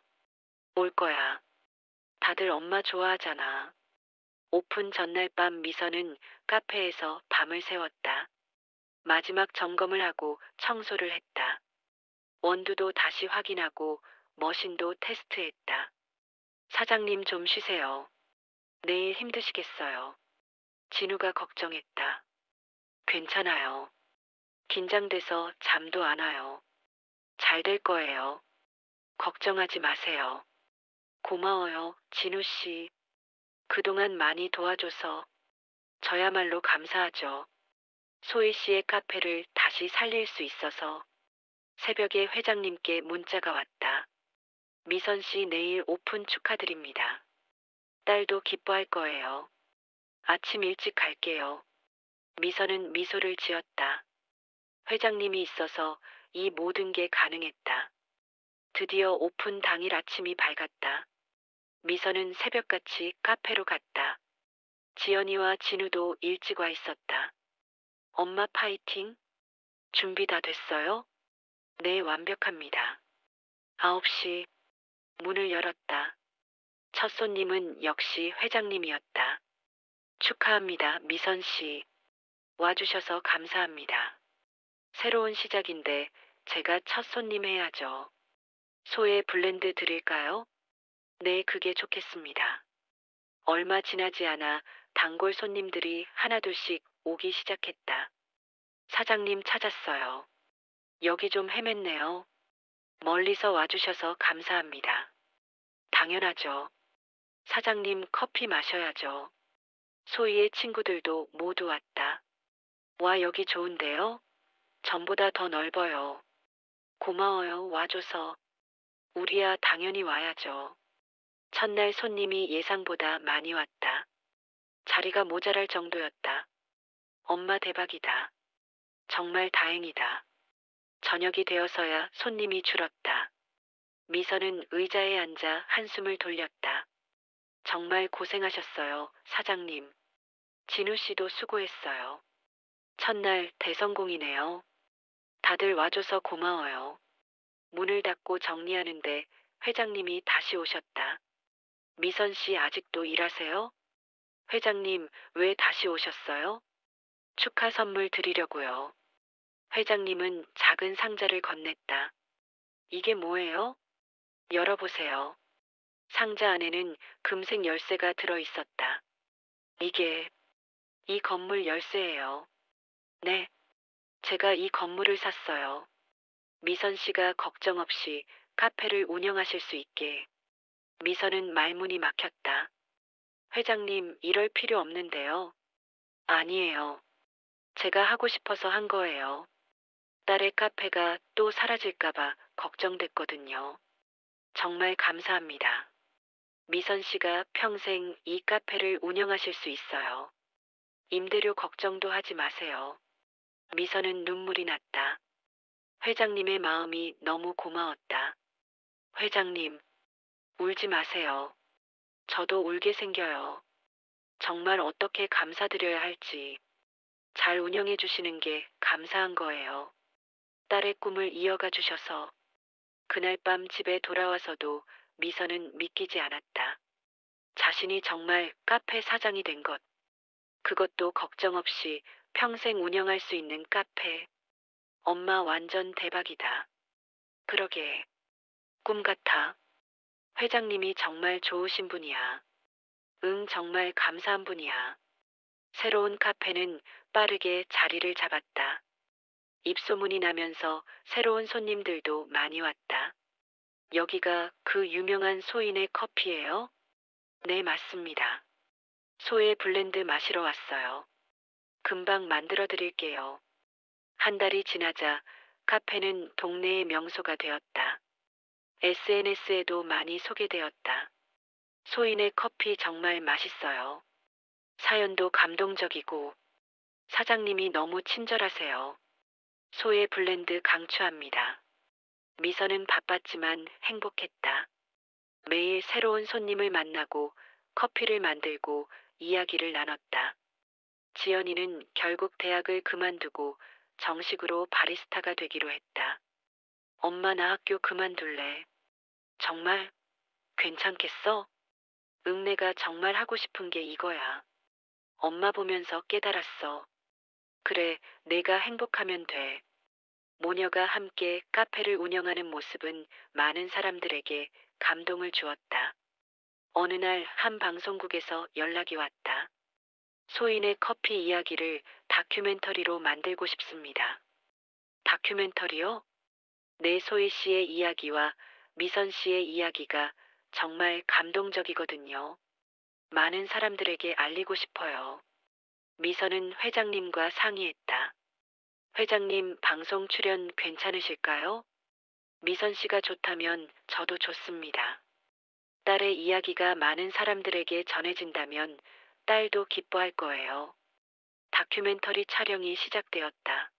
Speaker 1: 올 거야. 다들 엄마 좋아하잖아. 오픈 전날 밤 미선은 카페에서 밤을 새웠다. 마지막 점검을 하고 청소를 했다. 원두도 다시 확인하고 머신도 테스트했다. 사장님 좀 쉬세요. 내일 힘드시겠어요. 진우가 걱정했다. 괜찮아요. 긴장돼서 잠도 안 와요. 잘 될 거예요. 걱정하지 마세요. 고마워요, 진우 씨. 그동안 많이 도와줘서 저야말로 감사하죠. 소희 씨의 카페를 다시 살릴 수 있어서. 새벽에 회장님께 문자가 왔다. 미선 씨 내일 오픈 축하드립니다. 딸도 기뻐할 거예요. 아침 일찍 갈게요. 미선은 미소를 지었다. 회장님이 있어서 이 모든 게 가능했다. 드디어 오픈 당일 아침이 밝았다. 미선은 새벽같이 카페로 갔다. 지연이와 진우도 일찍 와 있었다. 엄마 파이팅? 준비 다 됐어요? 네, 완벽합니다. 9시. 문을 열었다. 첫 손님은 역시 회장님이었다. 축하합니다, 미선 씨. 와주셔서 감사합니다. 새로운 시작인데 제가 첫 손님 해야죠. 소의 블렌드 드릴까요? 네, 그게 좋겠습니다. 얼마 지나지 않아 단골 손님들이 하나둘씩 오기 시작했다. 사장님 찾았어요. 여기 좀 헤맸네요. 멀리서 와주셔서 감사합니다. 당연하죠. 사장님 커피 마셔야죠. 소희의 친구들도 모두 왔다. 와, 여기 좋은데요? 전보다 더 넓어요. 고마워요, 와줘서. 우리야 당연히 와야죠. 첫날 손님이 예상보다 많이 왔다. 자리가 모자랄 정도였다. 엄마 대박이다. 정말 다행이다. 저녁이 되어서야 손님이 줄었다. 미선은 의자에 앉아 한숨을 돌렸다. 정말 고생하셨어요, 사장님. 진우 씨도 수고했어요. 첫날 대성공이네요. 다들 와줘서 고마워요. 문을 닫고 정리하는데 회장님이 다시 오셨다. 미선 씨 아직도 일하세요? 회장님, 왜 다시 오셨어요? 축하 선물 드리려고요. 회장님은 작은 상자를 건넸다. 이게 뭐예요? 열어보세요. 상자 안에는 금색 열쇠가 들어 있었다. 이게 이 건물 열쇠예요. 네, 제가 이 건물을 샀어요. 미선 씨가 걱정 없이 카페를 운영하실 수 있게. 미선은 말문이 막혔다. 회장님, 이럴 필요 없는데요. 아니에요. 제가 하고 싶어서 한 거예요. 딸의 카페가 또 사라질까봐 걱정됐거든요. 정말 감사합니다. 미선 씨가 평생 이 카페를 운영하실 수 있어요. 임대료 걱정도 하지 마세요. 미선은 눈물이 났다. 회장님의 마음이 너무 고마웠다. 회장님, 울지 마세요. 저도 울게 생겨요. 정말 어떻게 감사드려야 할지. 잘 운영해 주시는 게 감사한 거예요. 딸의 꿈을 이어가 주셔서. 그날 밤 집에 돌아와서도 미선은 믿기지 않았다. 자신이 정말 카페 사장이 된 것. 그것도 걱정 없이 평생 운영할 수 있는 카페. 엄마 완전 대박이다. 그러게. 꿈 같아. 회장님이 정말 좋으신 분이야. 응, 정말 감사한 분이야. 새로운 카페는 빠르게 자리를 잡았다. 입소문이 나면서 새로운 손님들도 많이 왔다. 여기가 그 유명한 소인의 커피예요? 네, 맞습니다. 소의 블렌드 마시러 왔어요. 금방 만들어 드릴게요. 한 달이 지나자 카페는 동네의 명소가 되었다. SNS에도 많이 소개되었다. 소인의 커피 정말 맛있어요. 사연도 감동적이고 사장님이 너무 친절하세요. 소의 블렌드 강추합니다. 미선은 바빴지만 행복했다. 매일 새로운 손님을 만나고 커피를 만들고 이야기를 나눴다. 지연이는 결국 대학을 그만두고 정식으로 바리스타가 되기로 했다. 엄마, 나 학교 그만둘래. 정말? 괜찮겠어? 응, 내가 정말 하고 싶은 게 이거야. 엄마 보면서 깨달았어. 그래, 내가 행복하면 돼. 모녀가 함께 카페를 운영하는 모습은 많은 사람들에게 감동을 주었다. 어느 날 한 방송국에서 연락이 왔다. 소인의 커피 이야기를 다큐멘터리로 만들고 싶습니다. 다큐멘터리요? 네, 소희 씨의 이야기와 미선 씨의 이야기가 정말 감동적이거든요. 많은 사람들에게 알리고 싶어요. 미선은 회장님과 상의했다. 회장님, 방송 출연 괜찮으실까요? 미선 씨가 좋다면 저도 좋습니다. 딸의 이야기가 많은 사람들에게 전해진다면 딸도 기뻐할 거예요. 다큐멘터리 촬영이 시작되었다.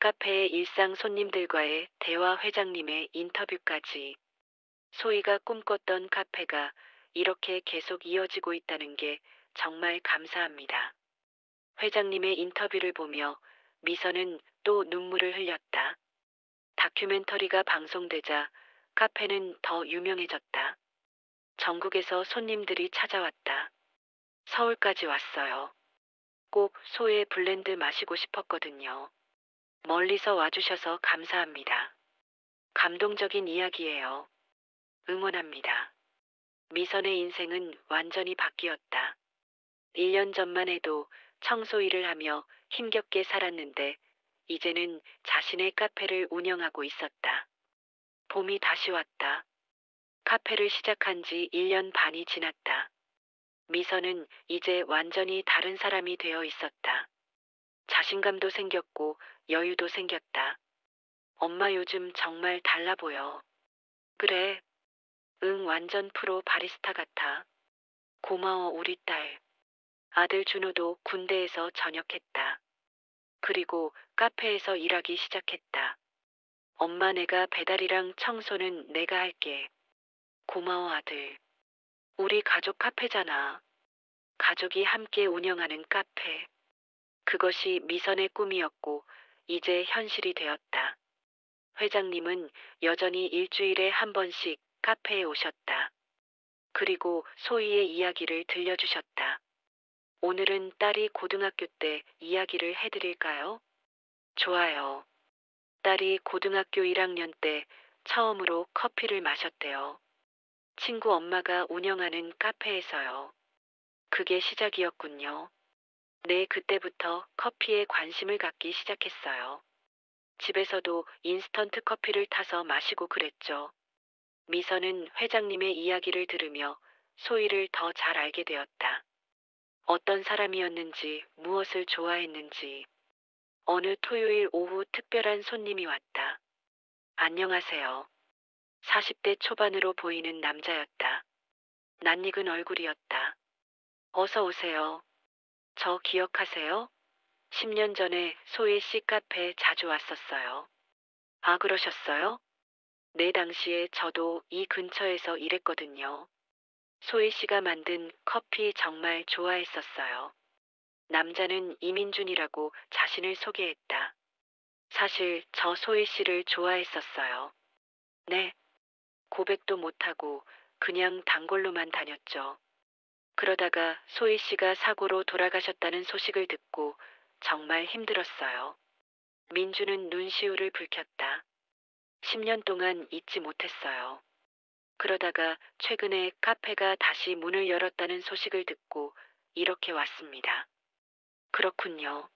Speaker 1: 카페의 일상 손님들과의 대화, 회장님의 인터뷰까지. 소희가 꿈꿨던 카페가 이렇게 계속 이어지고 있다는 게 정말 감사합니다. 회장님의 인터뷰를 보며 미선은 또 눈물을 흘렸다. 다큐멘터리가 방송되자 카페는 더 유명해졌다. 전국에서 손님들이 찾아왔다. 서울까지 왔어요. 꼭 소의 블렌드 마시고 싶었거든요. 멀리서 와주셔서 감사합니다. 감동적인 이야기예요. 응원합니다. 미선의 인생은 완전히 바뀌었다. 1년 전만 해도 청소 일을 하며 힘겹게 살았는데 이제는 자신의 카페를 운영하고 있었다. 봄이 다시 왔다. 카페를 시작한 지 1년 반이 지났다. 미선은 이제 완전히 다른 사람이 되어 있었다. 자신감도 생겼고 여유도 생겼다. 엄마, 요즘 정말 달라 보여. 그래? 응, 완전 프로 바리스타 같아. 고마워, 우리 딸. 아들 준호도 군대에서 전역했다. 그리고 카페에서 일하기 시작했다. 엄마, 내가 배달이랑 청소는 내가 할게. 고마워, 아들. 우리 가족 카페잖아. 가족이 함께 운영하는 카페. 그것이 미선의 꿈이었고 이제 현실이 되었다. 회장님은 여전히 일주일에 한 번씩 카페에 오셨다. 그리고 소희의 이야기를 들려주셨다. 오늘은 딸이 고등학교 때 이야기를 해드릴까요? 좋아요. 딸이 고등학교 1학년 때 처음으로 커피를 마셨대요. 친구 엄마가 운영하는 카페에서요. 그게 시작이었군요. 네, 그때부터 커피에 관심을 갖기 시작했어요. 집에서도 인스턴트 커피를 타서 마시고 그랬죠. 미선은 회장님의 이야기를 들으며 소희를 더 잘 알게 되었다. 어떤 사람이었는지, 무엇을 좋아했는지. 어느 토요일 오후 특별한 손님이 왔다. 안녕하세요. 40대 초반으로 보이는 남자였다. 낯익은 얼굴이었다. 어서 오세요. 저 기억하세요? 10년 전에 소희 씨 카페에 자주 왔었어요. 아, 그러셨어요? 네, 당시에 저도 이 근처에서 일했거든요. 소희 씨가 만든 커피 정말 좋아했었어요. 남자는 이민준이라고 자신을 소개했다. 사실 저 소희 씨를 좋아했었어요. 네, 고백도 못하고 그냥 단골로만 다녔죠. 그러다가 소희 씨가 사고로 돌아가셨다는 소식을 듣고 정말 힘들었어요. 민주는 눈시울을 붉혔다. 10년 동안 잊지 못했어요. 그러다가 최근에 카페가 다시 문을 열었다는 소식을 듣고 이렇게 왔습니다. 그렇군요.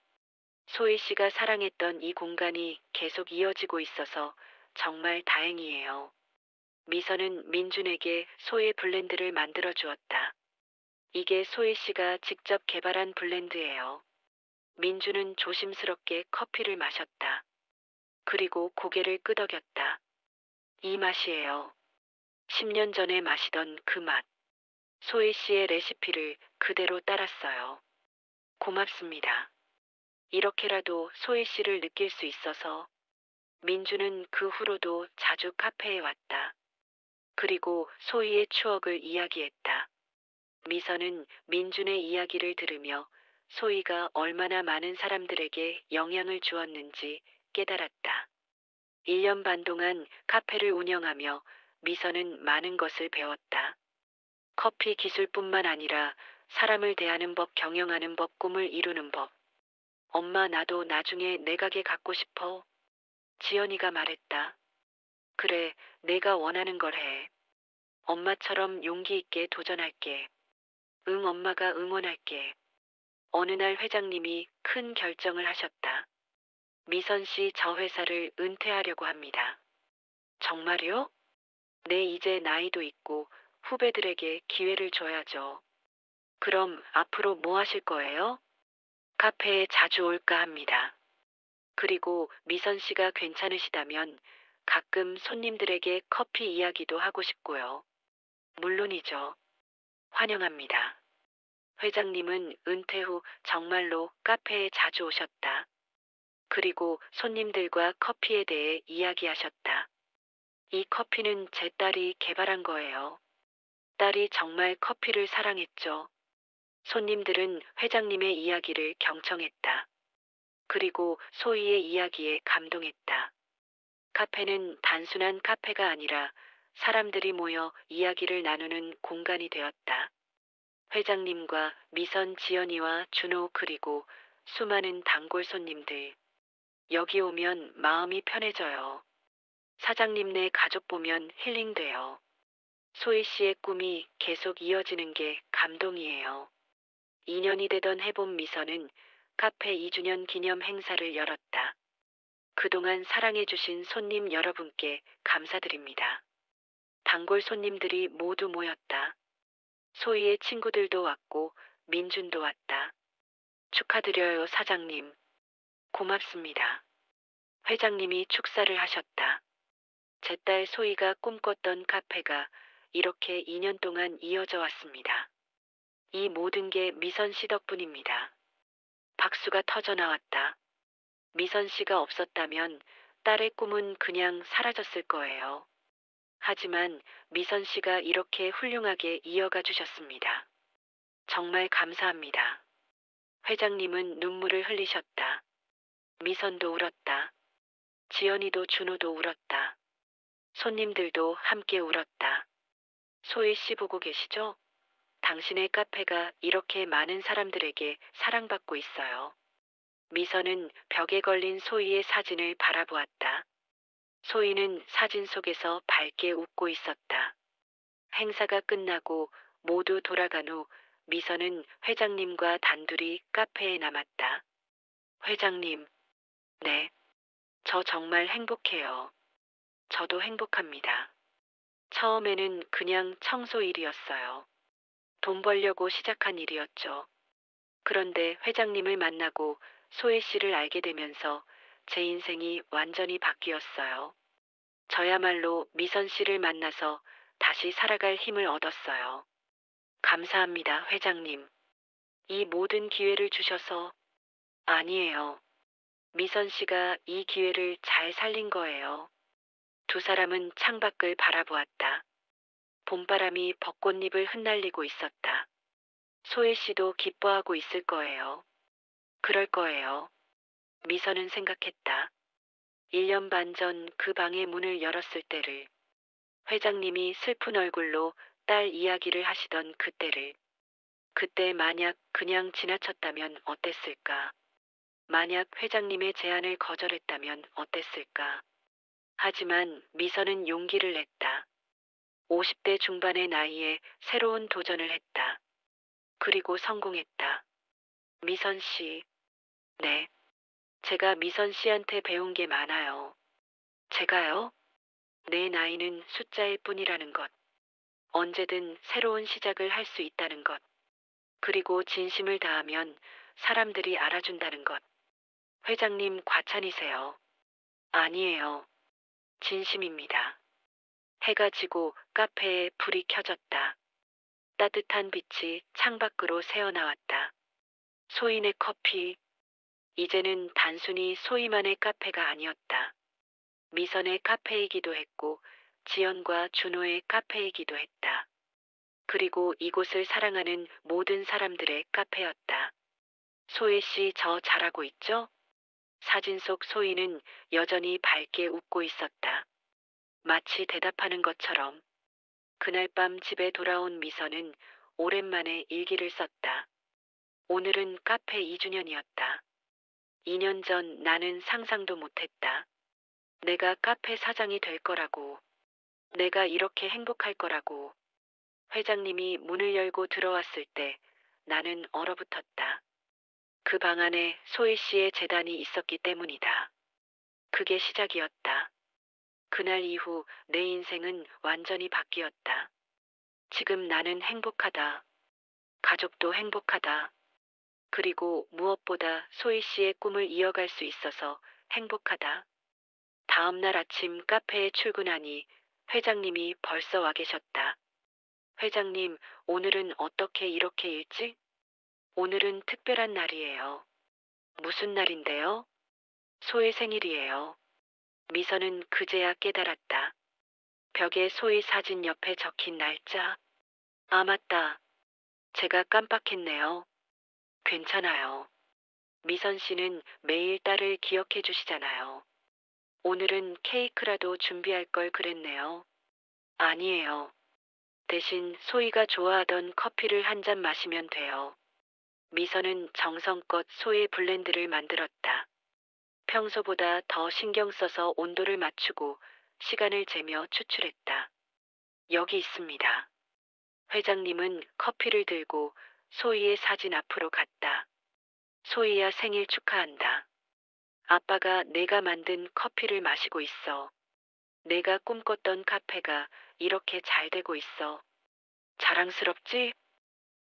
Speaker 1: 소희 씨가 사랑했던 이 공간이 계속 이어지고 있어서 정말 다행이에요. 미선은 민준에게 소의 블렌드를 만들어 주었다. 이게 소희 씨가 직접 개발한 블렌드예요. 민준은 조심스럽게 커피를 마셨다. 그리고 고개를 끄덕였다. 이 맛이에요. 10년 전에 마시던 그 맛. 소희 씨의 레시피를 그대로 따랐어요. 고맙습니다. 이렇게라도 소희 씨를 느낄 수 있어서. 민주는 그 후로도 자주 카페에 왔다. 그리고 소희의 추억을 이야기했다. 미선은 민준의 이야기를 들으며 소희가 얼마나 많은 사람들에게 영향을 주었는지 깨달았다. 1년 반 동안 카페를 운영하며 미선은 많은 것을 배웠다. 커피 기술뿐만 아니라 사람을 대하는 법, 경영하는 법, 꿈을 이루는 법. 엄마, 나도 나중에 내 가게 갖고 싶어. 지연이가 말했다. 그래, 내가 원하는 걸 해. 엄마처럼 용기 있게 도전할게. 응, 엄마가 응원할게. 어느 날 회장님이 큰 결정을 하셨다. 미선 씨 저 회사를 은퇴하려고 합니다. 정말요? 네, 이제 나이도 있고 후배들에게 기회를 줘야죠. 그럼 앞으로 뭐 하실 거예요? 카페에 자주 올까 합니다. 그리고 미선 씨가 괜찮으시다면 가끔 손님들에게 커피 이야기도 하고 싶고요. 물론이죠. 환영합니다. 회장님은 은퇴 후 정말로 카페에 자주 오셨다. 그리고 손님들과 커피에 대해 이야기하셨다. 이 커피는 제 딸이 개발한 거예요. 딸이 정말 커피를 사랑했죠. 손님들은 회장님의 이야기를 경청했다. 그리고 소희의 이야기에 감동했다. 카페는 단순한 카페가 아니라 사람들이 모여 이야기를 나누는 공간이 되었다. 회장님과 미선, 지연이와 준호 그리고 수많은 단골 손님들. 여기 오면 마음이 편해져요. 사장님네 가족 보면 힐링돼요. 소희 씨의 꿈이 계속 이어지는 게 감동이에요. 2년이 되던 해본 미선은 카페 2주년 기념 행사를 열었다. 그동안 사랑해주신 손님 여러분께 감사드립니다. 단골 손님들이 모두 모였다. 소희의 친구들도 왔고 민준도 왔다. 축하드려요, 사장님. 고맙습니다. 회장님이 축사를 하셨다. 제 딸 소희가 꿈꿨던 카페가 이렇게 2년 동안 이어져 왔습니다. 이 모든 게 미선 씨 덕분입니다. 박수가 터져 나왔다. 미선 씨가 없었다면 딸의 꿈은 그냥 사라졌을 거예요. 하지만 미선 씨가 이렇게 훌륭하게 이어가 주셨습니다. 정말 감사합니다. 회장님은 눈물을 흘리셨다. 미선도 울었다. 지연이도 준호도 울었다. 손님들도 함께 울었다. 소희 씨 보고 계시죠? 당신의 카페가 이렇게 많은 사람들에게 사랑받고 있어요. 미선은 벽에 걸린 소희의 사진을 바라보았다. 소희는 사진 속에서 밝게 웃고 있었다. 행사가 끝나고 모두 돌아간 후 미선은 회장님과 단둘이 카페에 남았다. 회장님, 네, 저 정말 행복해요. 저도 행복합니다. 처음에는 그냥 청소 일이었어요. 돈 벌려고 시작한 일이었죠. 그런데 회장님을 만나고 소혜 씨를 알게 되면서 제 인생이 완전히 바뀌었어요. 저야말로 미선 씨를 만나서 다시 살아갈 힘을 얻었어요. 감사합니다, 회장님. 이 모든 기회를 주셔서. 아니에요. 미선 씨가 이 기회를 잘 살린 거예요. 두 사람은 창밖을 바라보았다. 봄바람이 벚꽃잎을 흩날리고 있었다. 소혜 씨도 기뻐하고 있을 거예요. 그럴 거예요. 미선은 생각했다. 1년 반 전 그 방의 문을 열었을 때를. 회장님이 슬픈 얼굴로 딸 이야기를 하시던 그때를. 그때 만약 그냥 지나쳤다면 어땠을까? 만약 회장님의 제안을 거절했다면 어땠을까? 하지만 미선은 용기를 냈다. 50대 중반의 나이에 새로운 도전을 했다. 그리고 성공했다. 미선 씨, 네. 제가 미선 씨한테 배운 게 많아요. 제가요? 내 나이는 숫자일 뿐이라는 것. 언제든 새로운 시작을 할 수 있다는 것. 그리고 진심을 다하면 사람들이 알아준다는 것. 회장님 과찬이세요. 아니에요. 진심입니다. 해가 지고 카페에 불이 켜졌다. 따뜻한 빛이 창밖으로 새어나왔다. 소인의 커피. 이제는 단순히 소희만의 카페가 아니었다. 미선의 카페이기도 했고 지연과 준호의 카페이기도 했다. 그리고 이곳을 사랑하는 모든 사람들의 카페였다. 소희 씨 저 잘하고 있죠? 사진 속 소희는 여전히 밝게 웃고 있었다. 마치 대답하는 것처럼. 그날 밤 집에 돌아온 미선은 오랜만에 일기를 썼다. 오늘은 카페 2주년이었다. 2년 전 나는 상상도 못했다. 내가 카페 사장이 될 거라고. 내가 이렇게 행복할 거라고. 회장님이 문을 열고 들어왔을 때 나는 얼어붙었다. 그 방 안에 소희 씨의 재단이 있었기 때문이다. 그게 시작이었다. 그날 이후 내 인생은 완전히 바뀌었다. 지금 나는 행복하다. 가족도 행복하다. 그리고 무엇보다 소희 씨의 꿈을 이어갈 수 있어서 행복하다. 다음 날 아침 카페에 출근하니 회장님이 벌써 와 계셨다. 회장님, 오늘은 어떻게 이렇게 일찍? 오늘은 특별한 날이에요. 무슨 날인데요? 소희 생일이에요. 미선은 그제야 깨달았다. 벽에 소희 사진 옆에 적힌 날짜. 아, 맞다. 제가 깜빡했네요. 괜찮아요. 미선 씨는 매일 딸을 기억해 주시잖아요. 오늘은 케이크라도 준비할 걸 그랬네요. 아니에요. 대신 소희가 좋아하던 커피를 한 잔 마시면 돼요. 미선은 정성껏 소의 블렌드를 만들었다. 평소보다 더 신경 써서 온도를 맞추고 시간을 재며 추출했다. 여기 있습니다. 회장님은 커피를 들고 소희의 사진 앞으로 갔다. 소희야 생일 축하한다. 아빠가 내가 만든 커피를 마시고 있어. 내가 꿈꿨던 카페가 이렇게 잘 되고 있어. 자랑스럽지?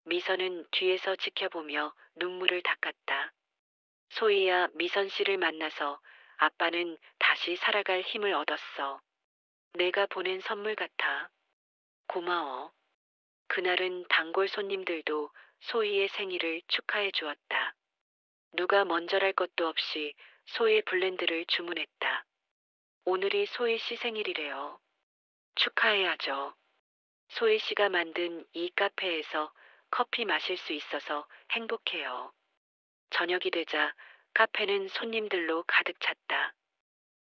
Speaker 1: 미선은 뒤에서 지켜보며 눈물을 닦았다. 소희야, 미선 씨를 만나서 아빠는 다시 살아갈 힘을 얻었어. 내가 보낸 선물 같아. 고마워. 그날은 단골 손님들도 소희의 생일을 축하해 주었다. 누가 먼저랄 것도 없이 소의 블렌드를 주문했다. 오늘이 소희 씨 생일이래요. 축하해야죠. 소희 씨가 만든 이 카페에서 커피 마실 수 있어서 행복해요. 저녁이 되자 카페는 손님들로 가득 찼다.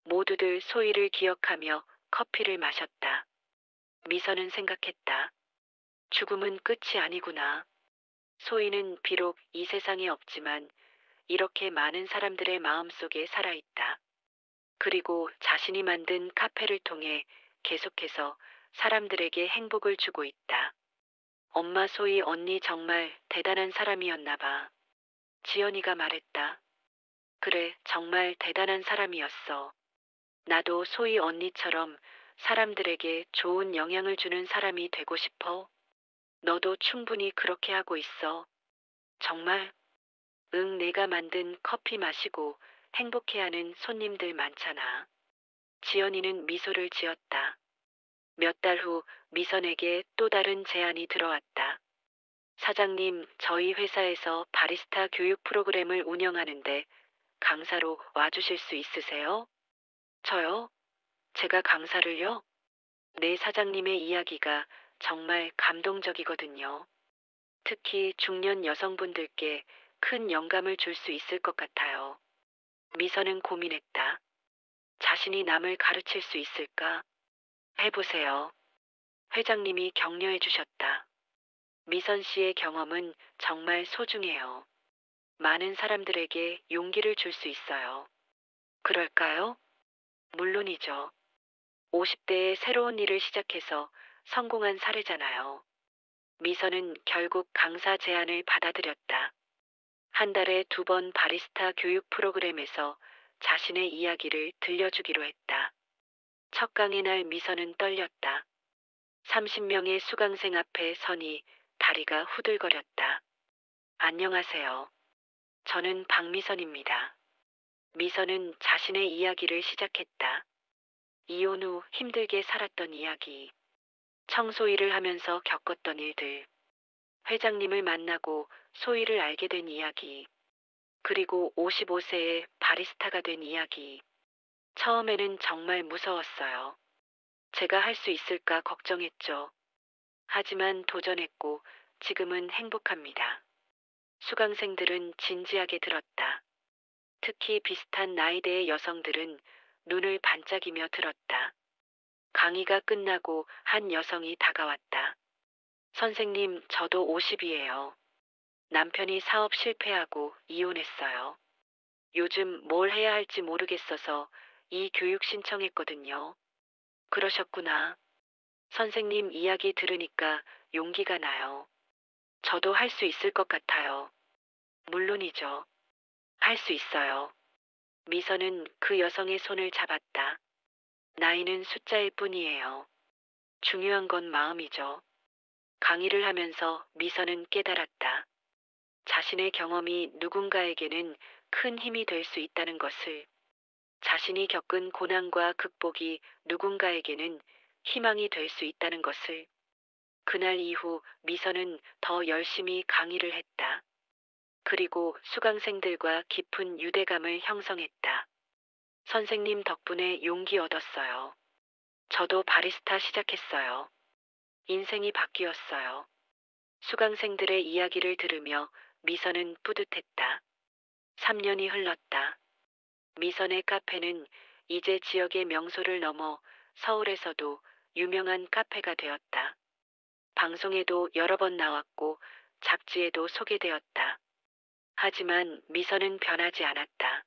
Speaker 1: 모두들 소희를 기억하며 커피를 마셨다. 미선은 생각했다. 죽음은 끝이 아니구나. 소희는 비록 이 세상에 없지만 이렇게 많은 사람들의 마음속에 살아있다. 그리고 자신이 만든 카페를 통해 계속해서 사람들에게 행복을 주고 있다. 엄마 소희 언니 정말 대단한 사람이었나 봐. 지연이가 말했다. 그래, 정말 대단한 사람이었어. 나도 소희 언니처럼 사람들에게 좋은 영향을 주는 사람이 되고 싶어. 너도 충분히 그렇게 하고 있어. 정말? 응, 내가 만든 커피 마시고 행복해하는 손님들 많잖아. 지연이는 미소를 지었다. 몇 달 후 미선에게 또 다른 제안이 들어왔다. 사장님, 저희 회사에서 바리스타 교육 프로그램을 운영하는데 강사로 와주실 수 있으세요? 저요? 제가 강사를요? 네, 사장님의 이야기가 정말 감동적이거든요. 특히 중년 여성분들께 큰 영감을 줄 수 있을 것 같아요. 미선은 고민했다. 자신이 남을 가르칠 수 있을까? 해보세요. 회장님이 격려해 주셨다. 미선 씨의 경험은 정말 소중해요. 많은 사람들에게 용기를 줄 수 있어요. 그럴까요? 물론이죠. 50대에 새로운 일을 시작해서 성공한 사례잖아요. 미선은 결국 강사 제안을 받아들였다. 한 달에 2번 바리스타 교육 프로그램에서 자신의 이야기를 들려주기로 했다. 첫 강의 날 미선은 떨렸다. 30명의 수강생 앞에 서니 다리가 후들거렸다. 안녕하세요. 저는 박미선입니다. 미선은 자신의 이야기를 시작했다. 이혼 후 힘들게 살았던 이야기, 청소 일을 하면서 겪었던 일들, 회장님을 만나고 소희를 알게 된 이야기, 그리고 55세에 바리스타가 된 이야기. 처음에는 정말 무서웠어요. 제가 할 수 있을까 걱정했죠. 하지만 도전했고 지금은 행복합니다. 수강생들은 진지하게 들었다. 특히 비슷한 나이대의 여성들은 눈을 반짝이며 들었다. 강의가 끝나고 한 여성이 다가왔다. 선생님, 저도 50이에요. 남편이 사업 실패하고 이혼했어요. 요즘 뭘 해야 할지 모르겠어서 이 교육 신청했거든요. 그러셨구나. 선생님 이야기 들으니까 용기가 나요. 저도 할 수 있을 것 같아요. 물론이죠. 할 수 있어요. 미선은 그 여성의 손을 잡았다. 나이는 숫자일 뿐이에요. 중요한 건 마음이죠. 강의를 하면서 미선은 깨달았다. 자신의 경험이 누군가에게는 큰 힘이 될 수 있다는 것을, 자신이 겪은 고난과 극복이 누군가에게는 희망이 될 수 있다는 것을. 그날 이후 미선은 더 열심히 강의를 했다. 그리고 수강생들과 깊은 유대감을 형성했다. 선생님 덕분에 용기 얻었어요. 저도 바리스타 시작했어요. 인생이 바뀌었어요. 수강생들의 이야기를 들으며 미선은 뿌듯했다. 3년이 흘렀다. 미선의 카페는 이제 지역의 명소를 넘어 서울에서도 유명한 카페가 되었다. 방송에도 여러 번 나왔고 잡지에도 소개되었다. 하지만 미선은 변하지 않았다.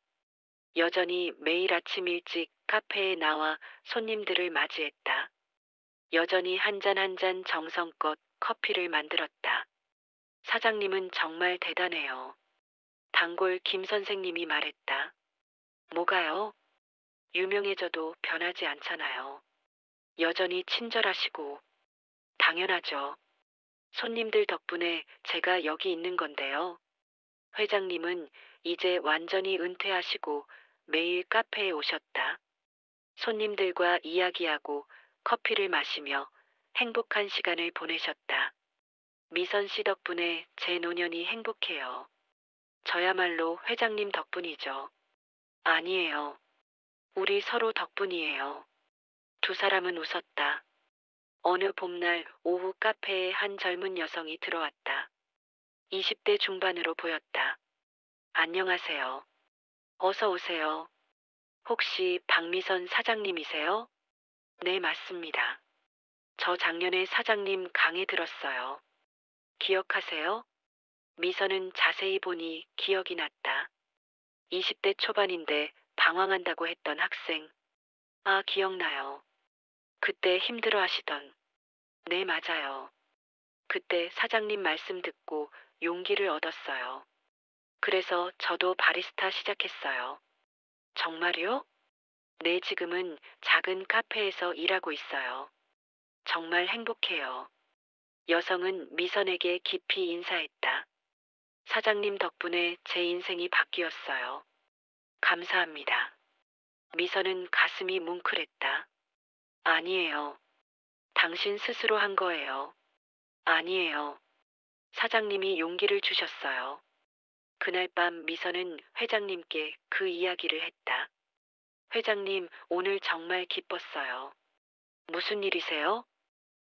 Speaker 1: 여전히 매일 아침 일찍 카페에 나와 손님들을 맞이했다. 여전히 한 잔 한 잔 정성껏 커피를 만들었다. 사장님은 정말 대단해요. 단골 김 선생님이 말했다. 뭐가요? 유명해져도 변하지 않잖아요. 여전히 친절하시고. 당연하죠. 손님들 덕분에 제가 여기 있는 건데요. 회장님은 이제 완전히 은퇴하시고 매일 카페에 오셨다. 손님들과 이야기하고 커피를 마시며 행복한 시간을 보내셨다. 미선 씨 덕분에 제 노년이 행복해요. 저야말로 회장님 덕분이죠. 아니에요. 우리 서로 덕분이에요. 두 사람은 웃었다. 어느 봄날 오후 카페에 한 젊은 여성이 들어왔다. 20대 중반으로 보였다. 안녕하세요. 어서 오세요. 혹시 박미선 사장님이세요? 네, 맞습니다. 저 작년에 사장님 강의 들었어요. 기억하세요? 미선은 자세히 보니 기억이 났다. 20대 초반인데 방황한다고 했던 학생. 아, 기억나요. 그때 힘들어 하시던. 네, 맞아요. 그때 사장님 말씀 듣고 용기를 얻었어요. 그래서 저도 바리스타 시작했어요. 정말요? 네, 지금은 작은 카페에서 일하고 있어요. 정말 행복해요. 여성은 미선에게 깊이 인사했다. 사장님 덕분에 제 인생이 바뀌었어요. 감사합니다. 미선은 가슴이 뭉클했다. 아니에요. 당신 스스로 한 거예요. 아니에요. 사장님이 용기를 주셨어요. 그날 밤 미선은 회장님께 그 이야기를 했다. 회장님, 오늘 정말 기뻤어요. 무슨 일이세요?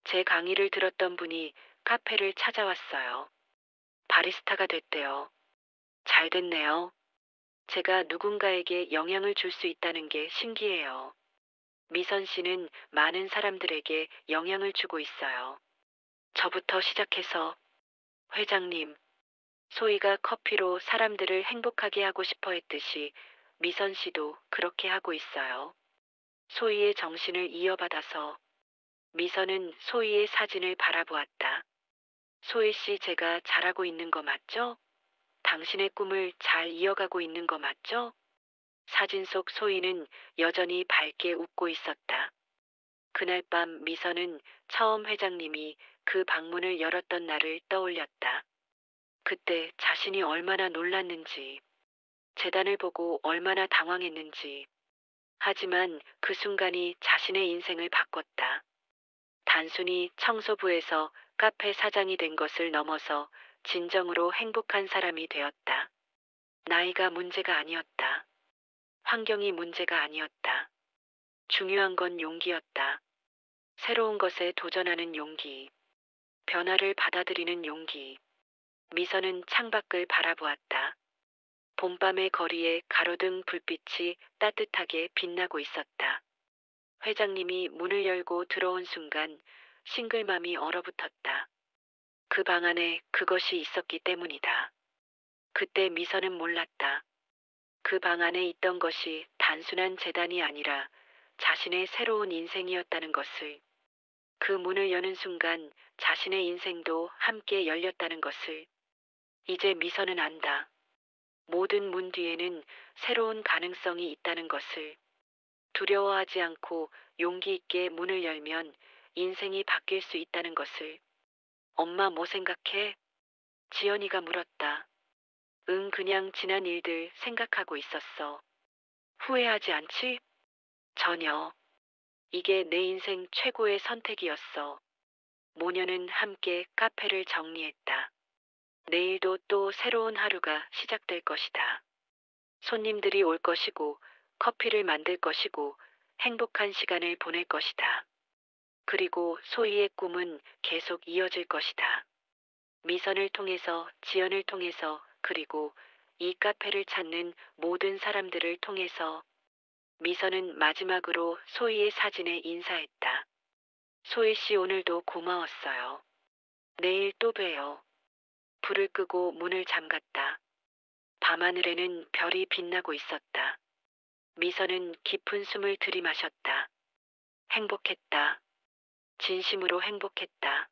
Speaker 1: 제 강의를 들었던 분이 카페를 찾아왔어요. 바리스타가 됐대요. 잘 됐네요. 제가 누군가에게 영향을 줄 수 있다는 게 신기해요. 미선 씨는 많은 사람들에게 영향을 주고 있어요. 저부터 시작해서 회장님, 소희가 커피로 사람들을 행복하게 하고 싶어 했듯이 미선 씨도 그렇게 하고 있어요. 소희의 정신을 이어받아서 미선은 소희의 사진을 바라보았다. 소희 씨, 제가 잘하고 있는 거 맞죠? 당신의 꿈을 잘 이어가고 있는 거 맞죠? 사진 속 소희는 여전히 밝게 웃고 있었다. 그날 밤 미선은 처음 회장님이 그 방문을 열었던 날을 떠올렸다. 그때 자신이 얼마나 놀랐는지, 재단을 보고 얼마나 당황했는지. 하지만 그 순간이 자신의 인생을 바꿨다. 단순히 청소부에서 카페 사장이 된 것을 넘어서 진정으로 행복한 사람이 되었다. 나이가 문제가 아니었다. 환경이 문제가 아니었다. 중요한 건 용기였다. 새로운 것에 도전하는 용기, 변화를 받아들이는 용기. 미선은 창밖을 바라보았다. 봄밤의 거리에 가로등 불빛이 따뜻하게 빛나고 있었다. 회장님이 문을 열고 들어온 순간 싱글맘이 얼어붙었다. 그 방 안에 그것이 있었기 때문이다. 그때 미선은 몰랐다. 그 방 안에 있던 것이 단순한 재단이 아니라 자신의 새로운 인생이었다는 것을. 그 문을 여는 순간 자신의 인생도 함께 열렸다는 것을. 이제 미선은 안다. 모든 문 뒤에는 새로운 가능성이 있다는 것을. 두려워하지 않고 용기 있게 문을 열면 인생이 바뀔 수 있다는 것을. 엄마, 뭐 생각해? 지연이가 물었다. 응, 그냥 지난 일들 생각하고 있었어. 후회하지 않지? 전혀. 이게 내 인생 최고의 선택이었어. 모녀는 함께 카페를 정리했다. 내일도 또 새로운 하루가 시작될 것이다. 손님들이 올 것이고, 커피를 만들 것이고, 행복한 시간을 보낼 것이다. 그리고 소희의 꿈은 계속 이어질 것이다. 미선을 통해서, 지연을 통해서, 그리고 이 카페를 찾는 모든 사람들을 통해서. 미선은 마지막으로 소희의 사진에 인사했다. 소희 씨, 오늘도 고마웠어요. 내일 또 봬요. 불을 끄고 문을 잠갔다. 밤하늘에는 별이 빛나고 있었다. 미선은 깊은 숨을 들이마셨다. 행복했다. 진심으로 행복했다.